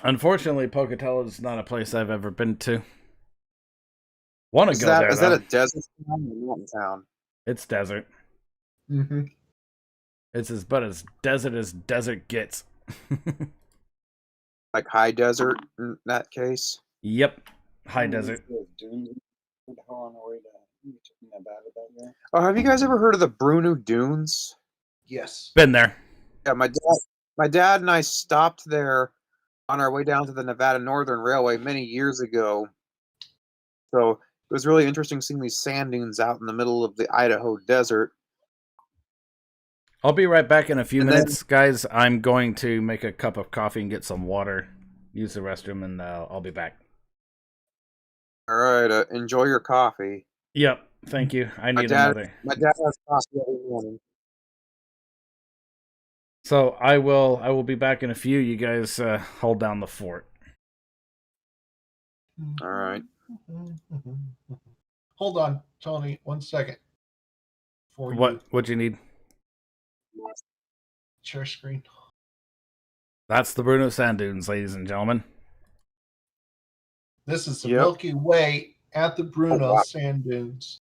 Unfortunately, Pocatello is not a place I've ever been to. Want to Is go that there is though. that a desert town or mountain town? It's desert. mm-hmm. It's as desert as desert gets. Like high desert in that case. Yep. High Hmm, desert. those dunes. What the hell on our way to Nevada that year? Oh, have you guys ever heard of the Bruneau Dunes? Yes. Been there. Yeah, my dad and I stopped there on our way down to the Nevada Northern Railway many years ago. So it was really interesting seeing these sand dunes out in the middle of the Idaho desert. I'll be right back in a few And then- minutes, guys. I'm going to make a cup of coffee and get some water, use the restroom, and I'll be back. All right, enjoy your coffee. Yep. Thank you. I need dad- another. My dad has coffee every morning. So I will be back in a few. You guys hold down the fort. All right. Hold on, Tony, 1 second. Before What you need? share screen. That's the Bruneau Sand Dunes, ladies and gentlemen. This is the Yep. Milky Way at the Bruneau wow. Sand Dunes.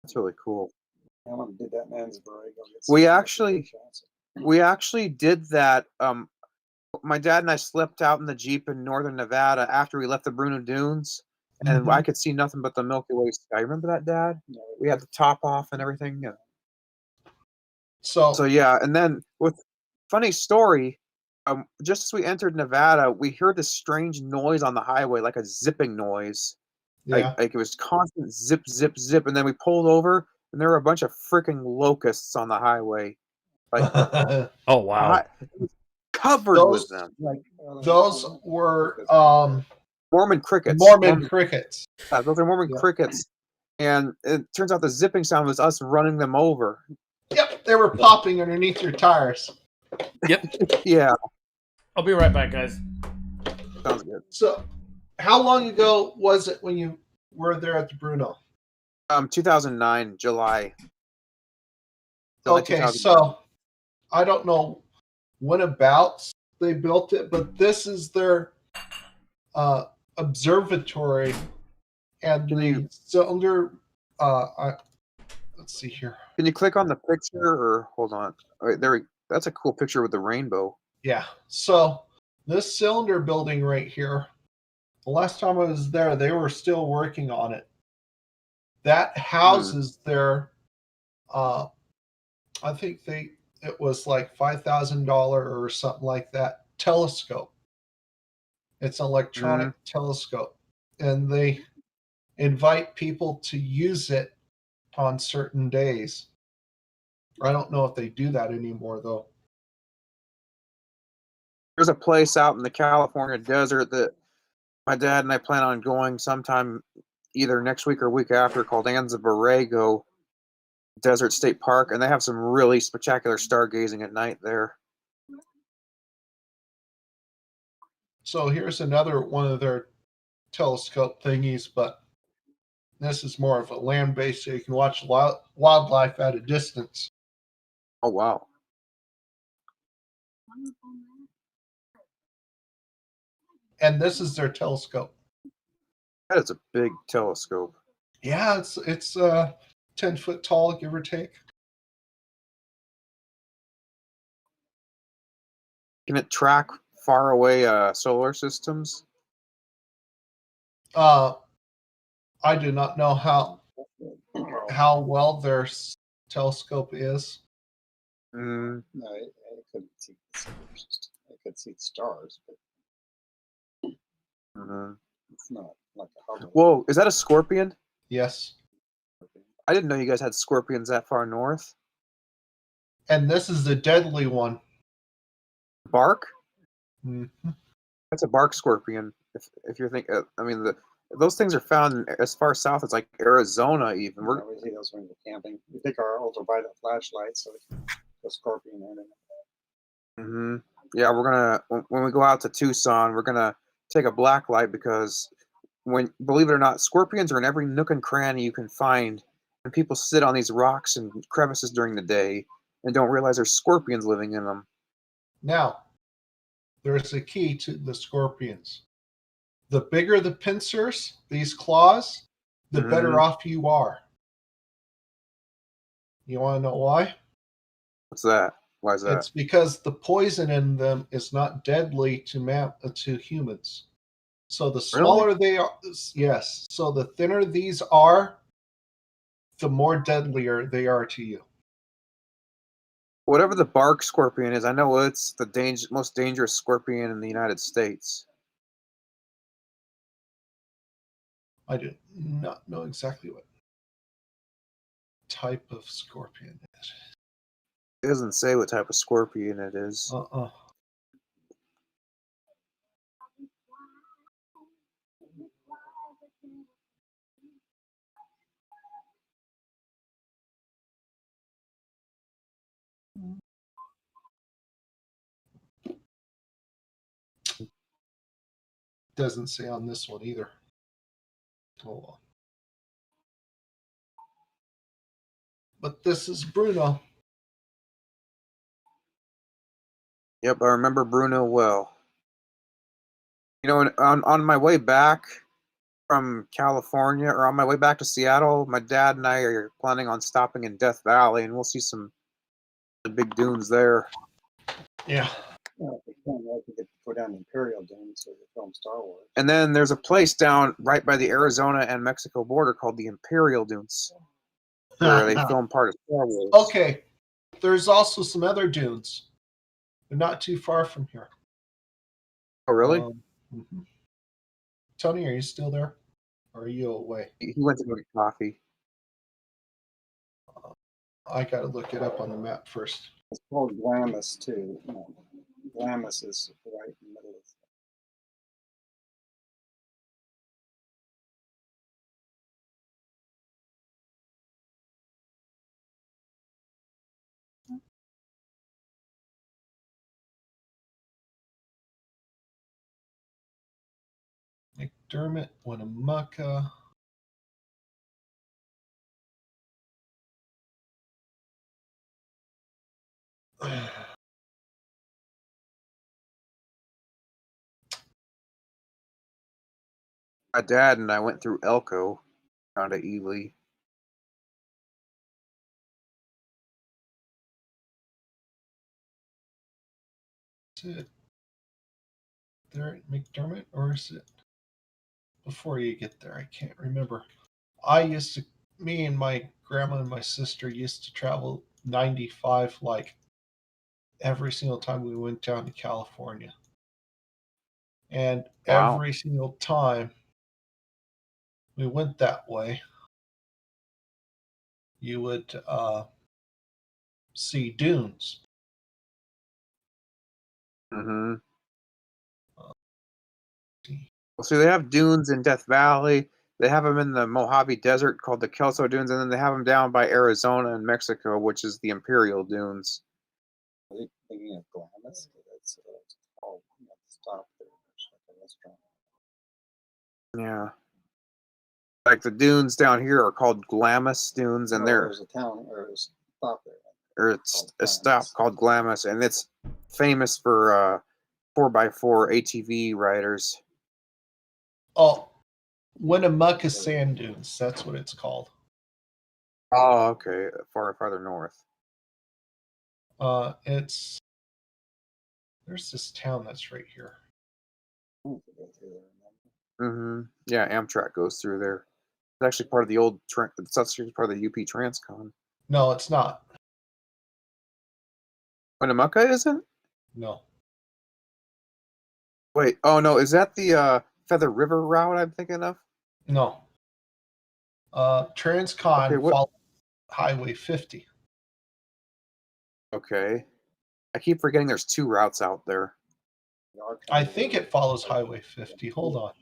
That's really cool. I went and did that man's Borrego. We actually did that. My dad and I slept out in the Jeep in northern Nevada after we left the Bruneau Dunes, and Mhm. I could see nothing but the Milky Way sky. Remember that, Dad? We had the top off and everything. Yeah. So yeah, and then with funny story, just as we entered Nevada, we heard this strange noise on the highway, like a zipping noise. yeah. Like it was constant zip, zip, zip, and then we pulled over, and there were a bunch of freaking locusts on the highway, Oh wow. it was covered with Those- them. Like Those were Mormon crickets. Mormon crickets. Those are Mormon Yeah. crickets, and it turns out the zipping sound was us running them over. Yep, they were popping underneath your tires. Yeah, I'll be right back, guys. sounds good. So, how long ago was it when you were there at the Bruneau? 2009 July. Okay, 2009. so I don't know when about they built it, but this is their observatory, and Can the you- cylinder. Let's see here. Can you click on the picture or hold on? All right, that's a cool picture with the rainbow. Yeah. So this cylinder building right here, the last time I was there, they were still working on it. That houses their I think it was like $5,000 or something like that telescope. It's an electronic telescope. And they invite people to use it on certain days. I don't know if they do that anymore though. There's a place out in the California desert that my dad and I plan on going sometime either next week or week after called Anza Borrego Desert State Park, and they have some really spectacular stargazing at night there. So here's another one of their telescope thingies, but this is more of a land base, so you can watch wildlife at a distance. Oh wow. And this is their telescope. That is a big telescope. Yeah, it's 10 foot tall, give or take. Can it track far away solar systems? I do not know how well their telescope is. Mm, No, it couldn't see the solar system. It could see the stars, but mhm. it's not like a Hubble. Whoa, is that a scorpion? Yes. I didn't know you guys had scorpions that far north. And this is the deadly one. Bark? Mhm. That's a bark scorpion. If you're thinking, I mean, those things are found as far south as like Arizona, even. Yeah, we see those when we're camping. We take our ultraviolet flashlights so we can go scorpion in it. Yeah, we're gonna when we go out to Tucson, we're gonna take a black light because believe it or not, scorpions are in every nook and cranny you can find, and people sit on these rocks and crevices during the day and don't realize there's scorpions living in them. Now, there's a key to the scorpions. The bigger the pincers, these claws, the better off you are. You want to know why? What's that? Why is that? It's because the poison in them is not deadly to humans. So the smaller they are, yes. So the thinner these are, the more deadlier they are to you. Whatever the bark scorpion is, I know it's the most dangerous scorpion in the United States. I do not know exactly what type of scorpion it is. It doesn't say what type of scorpion it is. Doesn't say on this one either. Hold on. But this is Bruno. Yep, I remember Bruno well. You know, on my way back from California, or on my way back to Seattle, my dad and I are planning on stopping in Death Valley, and we'll see some big dunes there. Yeah. Well, if we can, we could go down the Imperial Dunes so we could film Star Wars. And then there's a place down right by the Arizona and Mexico border called the Imperial Dunes, where they film part of Star Wars. Okay. There's also some other dunes. They're not too far from here. Oh, really? Mhm. Tony, are you still there? Or are you away? He went to go get coffee. I got to look it up on the map first. It's called Glamis too. Glamis is right in the middle of. McDermott, Winnemucca. My dad and I went through Elko, down to Ely. Is it there at McDermott, or is it before you get there? I can't remember. Me and my grandma and my sister used to travel 95 like every single time we went down to California. And Wow. every single time we went that way, you would see dunes. Mm-hmm. So they have dunes in Death Valley. They have them in the Mojave Desert called the Kelso Dunes, and then they have them down by Arizona and Mexico, which is the Imperial Dunes. Are you thinking of Glamis? It's called stop there. There's like a restaurant. Yeah. Like the dunes down here are called Glamis Dunes, and there's a town or a stop there. Or it's a stop called Glamis, and it's famous for 4x4 ATV riders. Oh, Winnemucca Sand Dunes. That's what it's called. Oh, okay. Farther north. There's this town that's right here. Mm-hmm. Yeah, Amtrak goes through there. It's actually part of the old. It's actually part of the UP Transcon. No, it's not. Winnemucca isn't? No. Wait. Oh no, is that the Feather River route I'm thinking of? No. Transcon Okay, what- follows Highway 50. Okay. I keep forgetting there's 2 routes out there. I think it follows Highway 50. Hold on.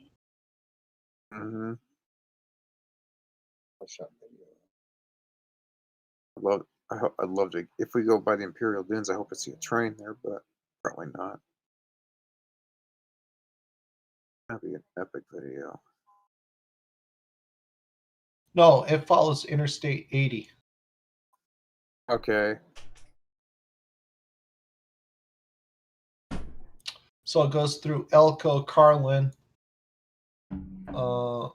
Mm-hmm. Shot video. I'd love to. If we go by the Imperial Dunes, I hope to see a train there, but probably not. That'd be an epic video. No, it follows Interstate 80. Okay. So it goes through Elko, Carlin, Oahu.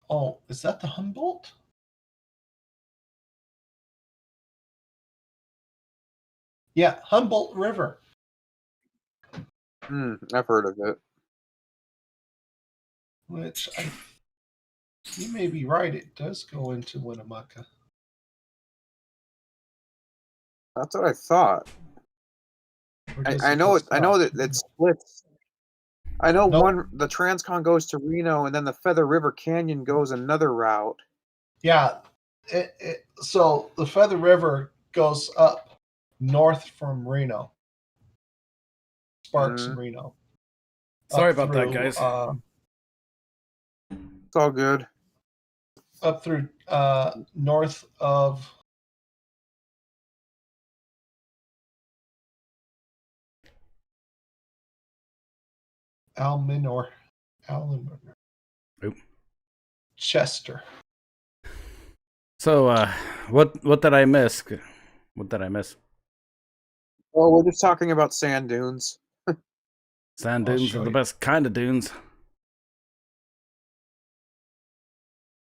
Oh, is that the Humboldt? Yeah, Humboldt River. I've heard of it. Which you may be right. It does go into Winnemucca. That's what I thought. Or does I it know go it. I know south? that it splits. I know Nope. the Transcon goes to Reno, and then the Feather River Canyon goes another route. Yeah. So the Feather River goes up north from Reno. Sparks and Reno. Sorry Up about that, through, guys. It's all good. Up through north of Alminor. Oop. Chester. So, what did I miss? What did I miss? Well, we're just talking about sand dunes. Sand I'll dunes show are the you. best kind of dunes.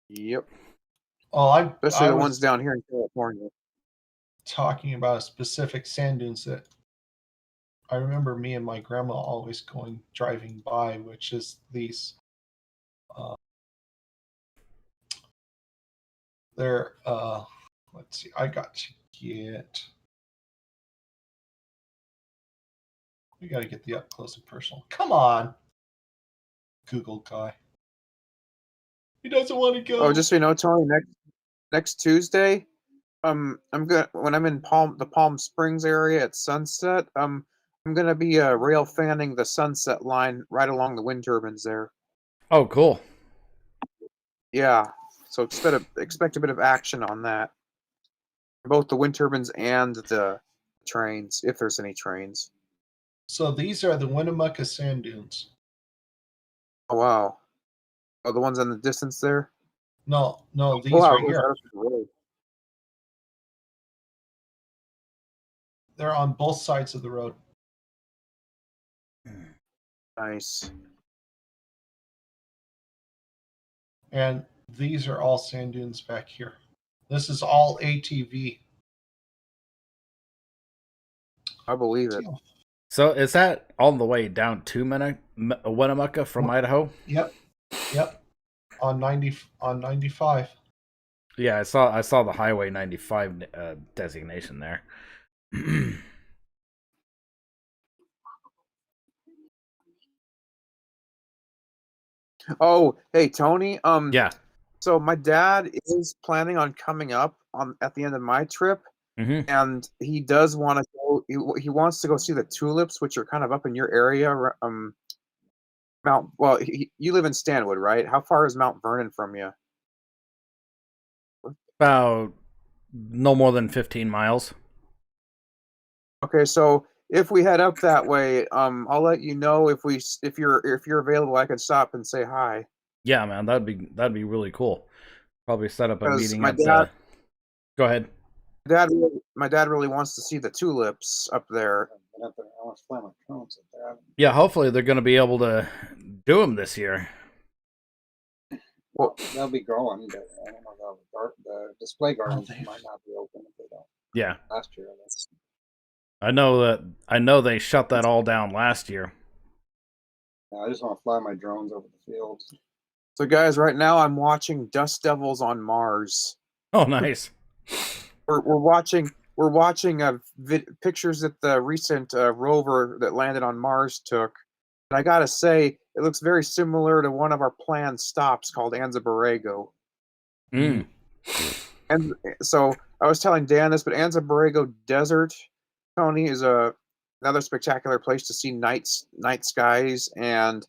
Yep. Oh, Especially I the was ones down here in California. talking about a specific sand dunes that I remember me and my grandma always driving by, which is these. They're let's see. I got to get. We got to get the up close and personal. Come on, Google guy. He doesn't want to go. Oh, just so you know, Tony, next Tuesday, I'm gonna when I'm in the Palm Springs area at sunset. I'm gonna be rail fanning the sunset line right along the wind turbines there. Oh, cool. Yeah, so expect a bit of action on that. Both the wind turbines and the trains, if there's any trains. So these are the Winnemucca sand dunes. Oh wow! Oh, the ones in the distance there. No, these Oh, wow, right here. really? They're on both sides of the road. Nice. And these are all sand dunes back here. This is all ATV. I believe it. So, is that all the way down to Winnemucca from Idaho? Yep. On 95. Yeah, I saw the Highway 95 designation there. Oh, hey Tony. Yeah. So my dad is planning on coming up at the end of my trip, and he does want to go. He wants to go see the tulips, which are kind of up in your area. Well, you live in Stanwood, right? How far is Mount Vernon from you? About no more than 15 miles. Okay, so if we head up that way, I'll let you know if you're available. I can stop and say hi. Yeah, man, that'd be really cool. Probably set up a 'Cause meeting my at dad- Go ahead. My dad really wants to see the tulips up there. I want to fly my drones up there. Yeah, hopefully they're going to be able to do them this year. Well, They'll be growing, but I don't know. The display gardens they- might not be open if they don't. Yeah, Last year, that's I know they shut that all down last year. I just want to fly my drones over the fields. so guys, right now I'm watching Dust Devils on Mars. Oh, nice. We're watching we're watching pictures that the recent rover that landed on Mars took. And I gotta say, it looks very similar to one of our planned stops called Anza Borrego. Mm. And so I was telling Dan this, but Anza Borrego Desert, Tony, is another spectacular place to see night skies and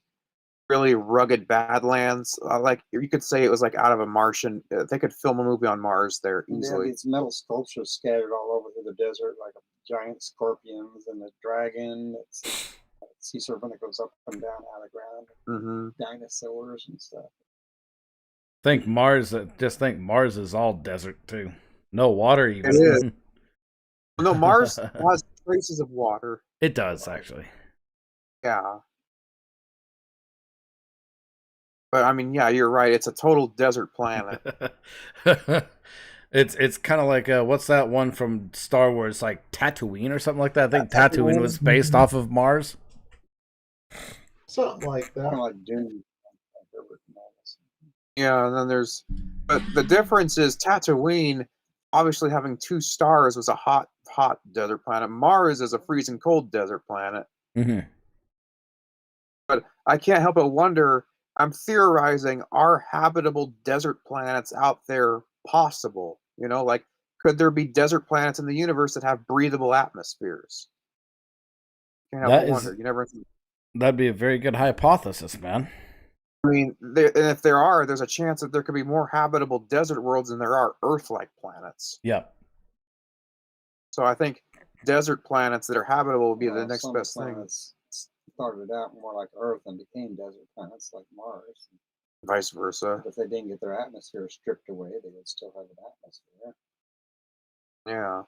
really rugged badlands. Like you could say it was like out of a Martian. They could film a movie on Mars there And they have easily. these metal sculptures scattered all over through the desert, like giant scorpions and a dragon. It's a sea serpent that goes up and down out of the ground, Hmm dinosaurs and stuff. Just think Mars is all desert too. No water even. It is. No, Mars has traces of water. It does actually. Yeah. But I mean, yeah, you're right. It's a total desert planet. It's kind of like what's that one from Star Wars, like Tatooine or something like that? I think Tatooine was based off of Mars. Something like Kind of that. like Dune. Yeah, and then but the difference is Tatooine, obviously having 2 stars, was a hot desert planet. Mars is a freezing cold desert planet. Mm-hmm. But I can't help but wonder, I'm theorizing, are habitable desert planets out there possible? You know, like, could there be desert planets in the universe that have breathable atmospheres? Can't help but wonder. You never. That'd be a very good hypothesis, man. I mean, and if there are, there's a chance that there could be more habitable desert worlds than there are Earth-like planets. Yep. So I think desert planets that are habitable would be the next some best thing. planets started out more like Earth and became desert planets like Mars. Vice versa. But if they didn't get their atmosphere stripped away, they would still have an atmosphere. Yeah.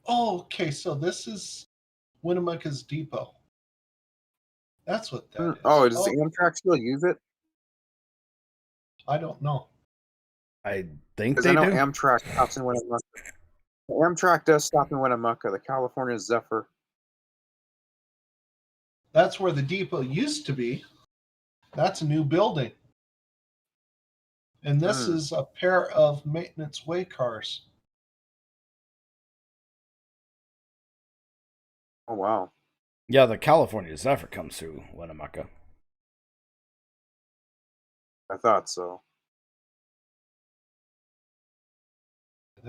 Oh, okay, so this is Winnemucca's Depot. That's what that is. Oh, does the Amtrak still use it? I don't know. I think Because they I know do. Amtrak stops in Winnemucca. The Amtrak does stop in Winnemucca, the California Zephyr. That's where the depot used to be. That's a new building. And this is a pair of maintenance way cars. Oh, wow. Yeah, the California Zephyr comes through Winnemucca. I thought so.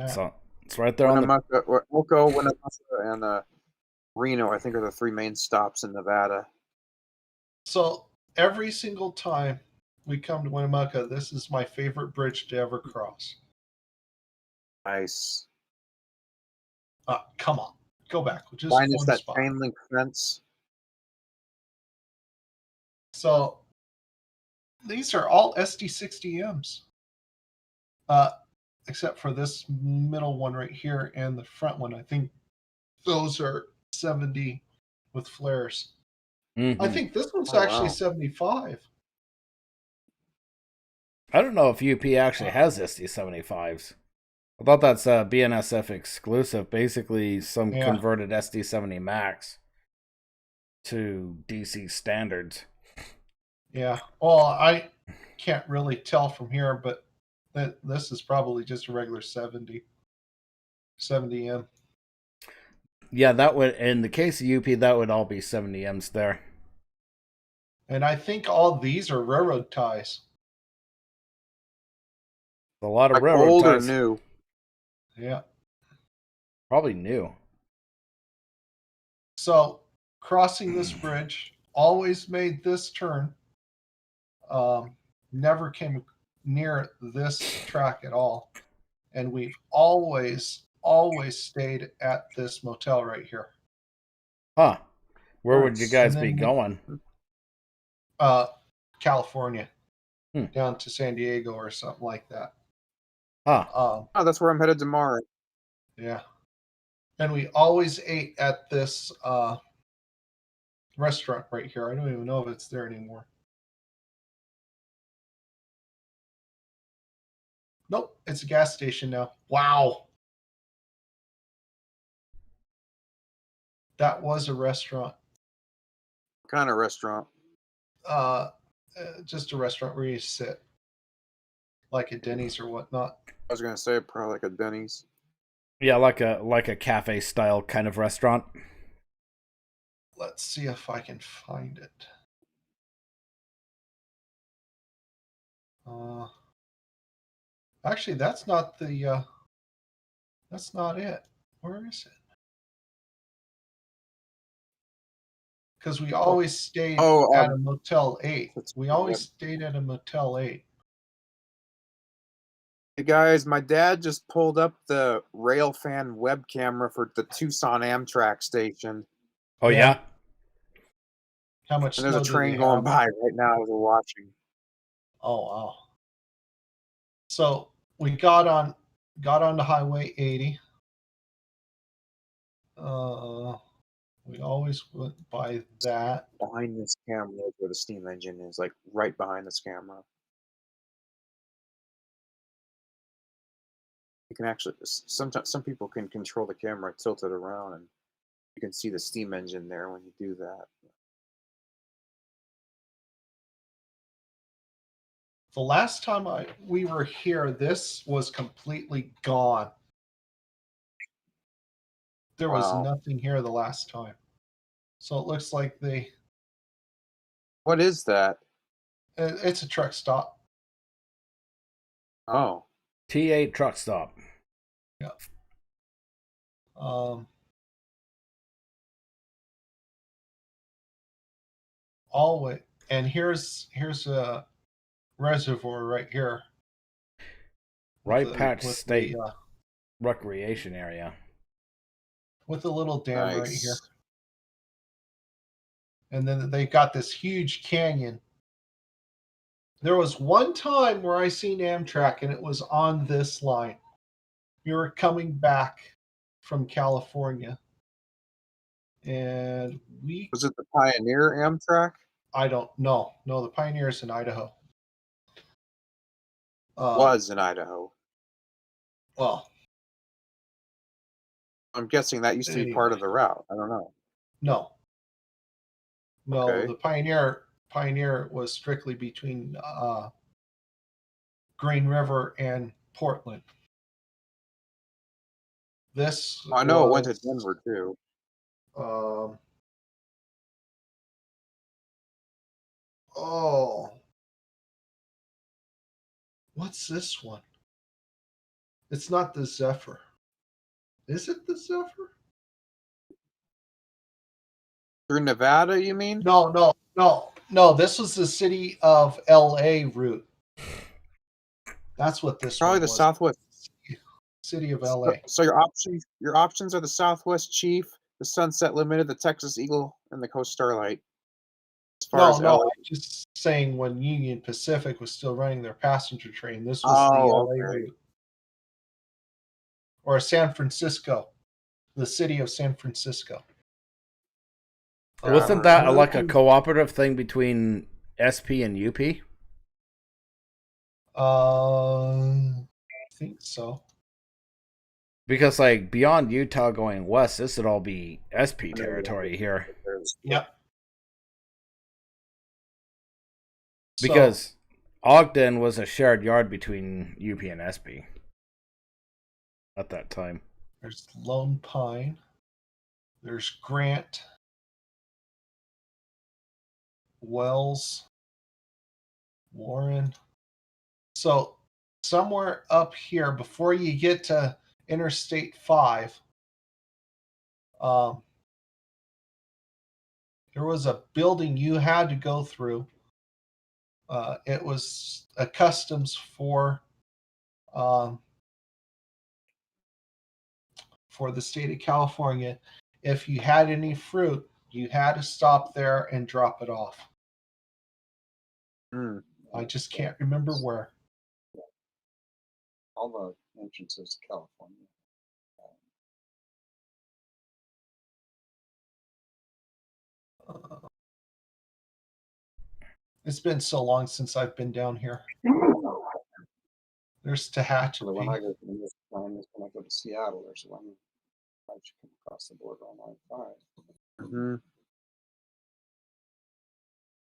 So it's right there on Winnemucca, Elko, Winnemucca, and Reno, I think, are the 3 main stops in Nevada. So every single time we come to Winnemucca, this is my favorite bridge to ever cross. Nice. Come on, go back. Just Minus one that spot. chain link fence. So these are all SD60Ms, except for this middle one right here and the front one. I think those are 70 with flares. Mm-hmm. I think this one's actually 75. I don't know if UP actually has SD75s. I thought that's a BNSF exclusive, basically some converted SD70 Max to DC standards. Yeah. Well, I can't really tell from here, but this is probably just a regular 70M. Yeah, that would, in the case of UP, that would all be 70Ms there. And I think all these are railroad ties. A lot of like railroad old ties. Or new? Yeah. Probably new. So crossing this bridge, always made this turn. Never came near this track at all. And we've always stayed at this motel right here. Huh. Where would you guys be going? California. Down to San Diego or something like that. Huh. Oh, that's where I'm headed tomorrow. Yeah. And we always ate at this restaurant right here. I don't even know if it's there anymore. Nope, it's a gas station now. Wow. That was a restaurant. What kind of restaurant? Just a restaurant where you sit. Like a Denny's or whatnot. I was going to say probably like a Denny's. Yeah, like a cafe style kind of restaurant. Let's see if I can find it. Actually, that's not the. That's not it. Where is it? Because we always stayed Oh, at a Motel 8. that's- We always stayed at a Motel 8. Hey guys, my dad just pulled up the Railfan web camera for the Tucson Amtrak station, Oh Yeah. yeah? How much and there's snow a do train they going have? by right now as we're watching. Oh wow. So we got on the Highway 80. We always went by that. Behind this camera is where the steam engine is, like right behind this camera. You can actually sometimes some people can control the camera, tilt it around, and you can see the steam engine there when you do that. The last time we were here, this was completely gone. There was Wow. nothing here the last time. So it looks like What is that? it's a truck stop. Oh, T8 truck stop. Yeah. All way, and here's a reservoir right here. Right with Patch with State the, recreation area. with a little dam right nice. here. And then they got this huge canyon. There was one time where I seen Amtrak, and it was on this line. We were coming back from California, and Was it the Pioneer Amtrak? I don't know. No, the Pioneer's in Idaho. Was in Idaho. Well, I'm guessing that used to be part anyway, of the route. I don't know. no. Okay. The Pioneer was strictly between Green River and Portland. This I know it went to was Denver too. oh, what's this one? It's not the Zephyr. Is it the Zephyr? Through Nevada, you mean? No. This was the city of LA route. That's what this Probably one the was. Southwest. City of LA. So your options are the Southwest Chief, the Sunset Limited, the Texas Eagle, and the Coast Starlight. As far as No, LA. I'm just saying when Union Pacific was still running their passenger train, this was the Oh, LA okay. route. Or San Francisco, the city of San Francisco. Wasn't that like a cooperative thing between SP and UP? I think so. Because like beyond Utah going west, this would all be SP territory here. Yep. Because Ogden was a shared yard between UP and SP at that time. There's Lone Pine. There's Grant. Wells. Warren. So somewhere up here, before you get to Interstate 5, there was a building you had to go through. It was a customs for the state of California. If you had any fruit, you had to stop there and drop it off. I just can't remember where. All the entrances to California. It's been so long since I've been down here. There's Tehachapi. When I go from this line, is when I go to Seattle, there's one I should come across the border on line 5. Mm-hmm.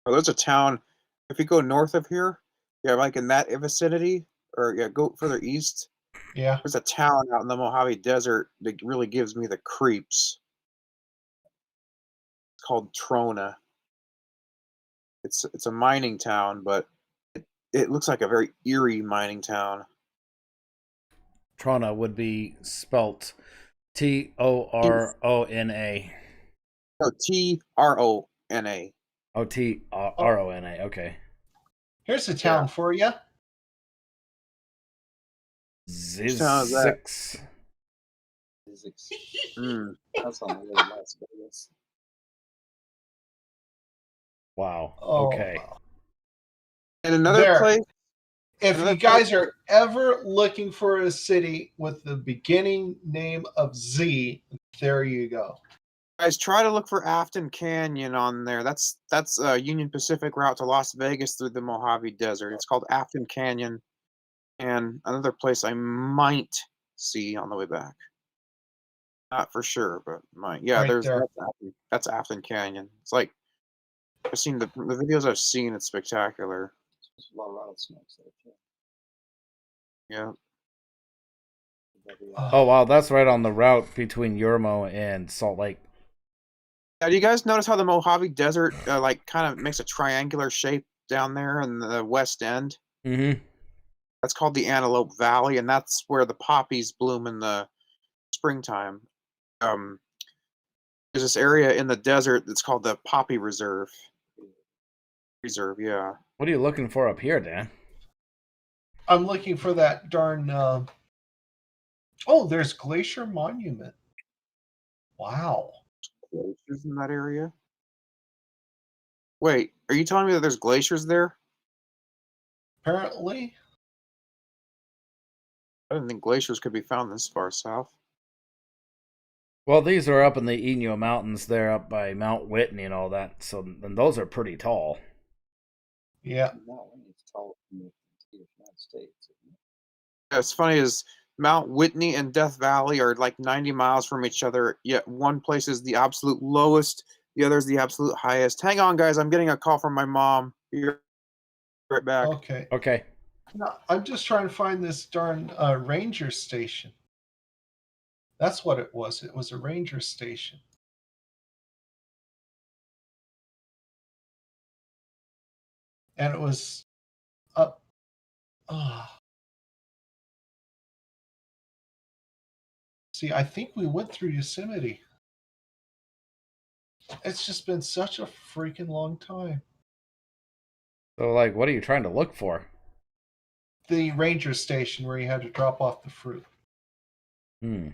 Oh, there's a town. If you go north of here, yeah, like in that vicinity, or yeah, go further east. Yeah. There's a town out in the Mojave Desert that really gives me the creeps. It's called Trona. It's a mining town, but it looks like a very eerie mining town. Trona would be spelt Torona. No, Trona. Oh, Trona. Okay. Here's a Yeah. town for you. Which town is that? Zizix. Physics. Mm. That's on the way to Las Vegas. Wow. Oh, Okay. wow. And another There. place. If Another you guys are ever looking for a city with the beginning name of Z, there you go. Guys, try to look for Afton Canyon on there. That's a Union Pacific route to Las Vegas through the Mojave Desert. It's called Afton Canyon, and another place I might see on the way back. Not for sure, but might. Yeah, Right there. that's Afton Canyon. It's like I've seen the videos I've seen. It's spectacular. There's a lot of rattlesnakes there too. Yeah. Oh wow, that's right on the route between Yermo and Salt Lake. Do you guys notice how the Mojave Desert like kind of makes a triangular shape down there in the west end? Mm-hmm. That's called the Antelope Valley, and that's where the poppies bloom in the springtime. There's this area in the desert that's called the Poppy Reserve. Yeah. What are you looking for up here, Dan? I'm looking for that darn. Oh, there's Glacier Monument. Wow. Glaciers in that area? Wait, are you telling me that there's glaciers there? Apparently. I didn't think glaciers could be found this far south. Well, these are up in the Inyo Mountains there, up by Mount Whitney and all that. So, and those are pretty tall. Yeah. Not when it's taller than the United States. Isn't it? What's funny is Mount Whitney and Death Valley are like 90 miles from each other, yet one place is the absolute lowest, the other is the absolute highest. Hang on, guys, I'm getting a call from my mom. Be right back. Okay. Okay. No, I'm just trying to find this darn ranger station. That's what it was. It was a ranger station. And it was up. See, I think we went through Yosemite. It's just been such a freaking long time. So, like, what are you trying to look for? The ranger station where you had to drop off the fruit. Hmm.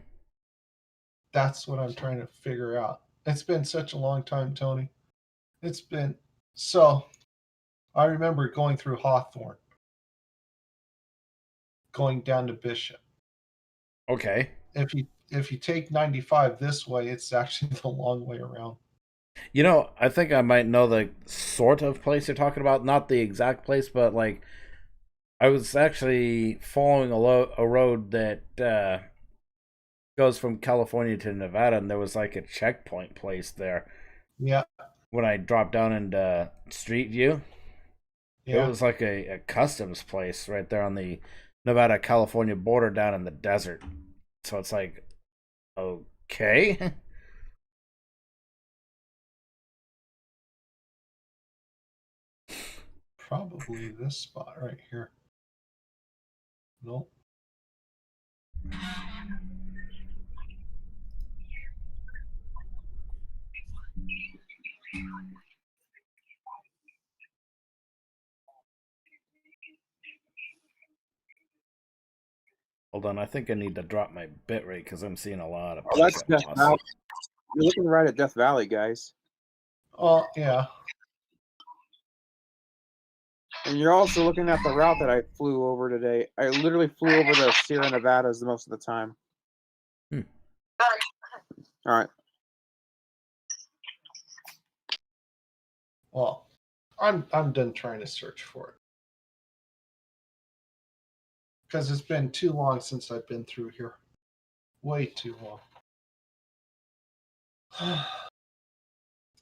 That's what I'm trying to figure out. It's been such a long time, Tony. It's been so. I remember going through Hawthorne, going down to Bishop. Okay. If you take 95 this way, it's actually the long way around. You know, I think I might know the sort of place you're talking about. Not the exact place, but like, I was actually following a road that goes from California to Nevada, and there was like a checkpoint place there. Yeah, When I dropped down into Street View, it yeah. was like a customs place right there on the Nevada California border down in the desert. So it's like, okay. Probably this spot right here. Nope. Hold on, I think I need to drop my bit rate because I'm seeing a lot of. Oh, that's Death Valley. You're looking right at Death Valley, guys. Oh, yeah. And you're also looking at the route that I flew over today. I literally flew over the Sierra Nevadas the most of the time. Hmm. All right. Well, I'm done trying to search for it because it's been too long since I've been through here. Way too long.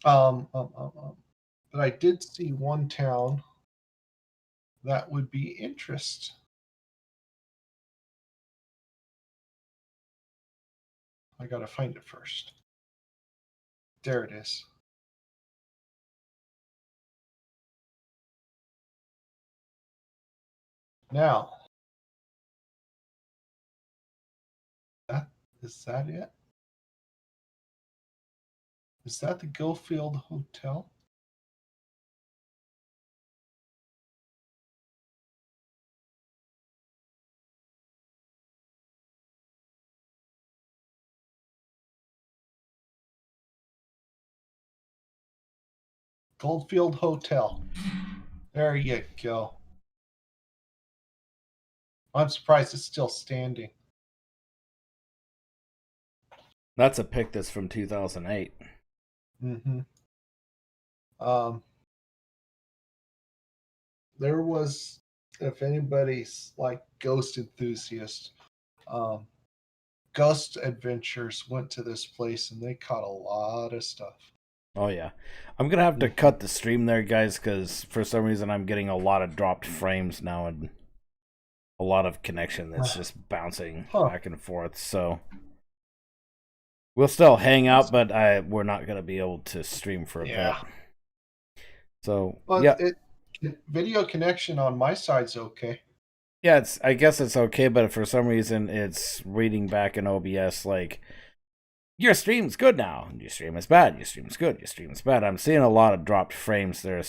But I did see one town that would be interest. I gotta find it first. There it is. Now, is that it? Is that the Gilfield Hotel? Goldfield Hotel. There you go. I'm surprised it's still standing. That's a pic that's from 2008. Mm-hmm. There was, if anybody's like ghost enthusiast, Ghost Adventures went to this place and they caught a lot of stuff. Oh yeah, I'm gonna have to cut the stream there, guys, because for some reason I'm getting a lot of dropped frames now and a lot of connection that's just bouncing back and forth. So we'll still hang out, but we're not gonna be able to stream for a bit. So yeah, video connection on my side's okay. Yeah, I guess it's okay, but for some reason it's reading back in OBS like your stream's good now. Your stream is bad. Your stream is good. Your stream is bad. I'm seeing a lot of dropped frames there, so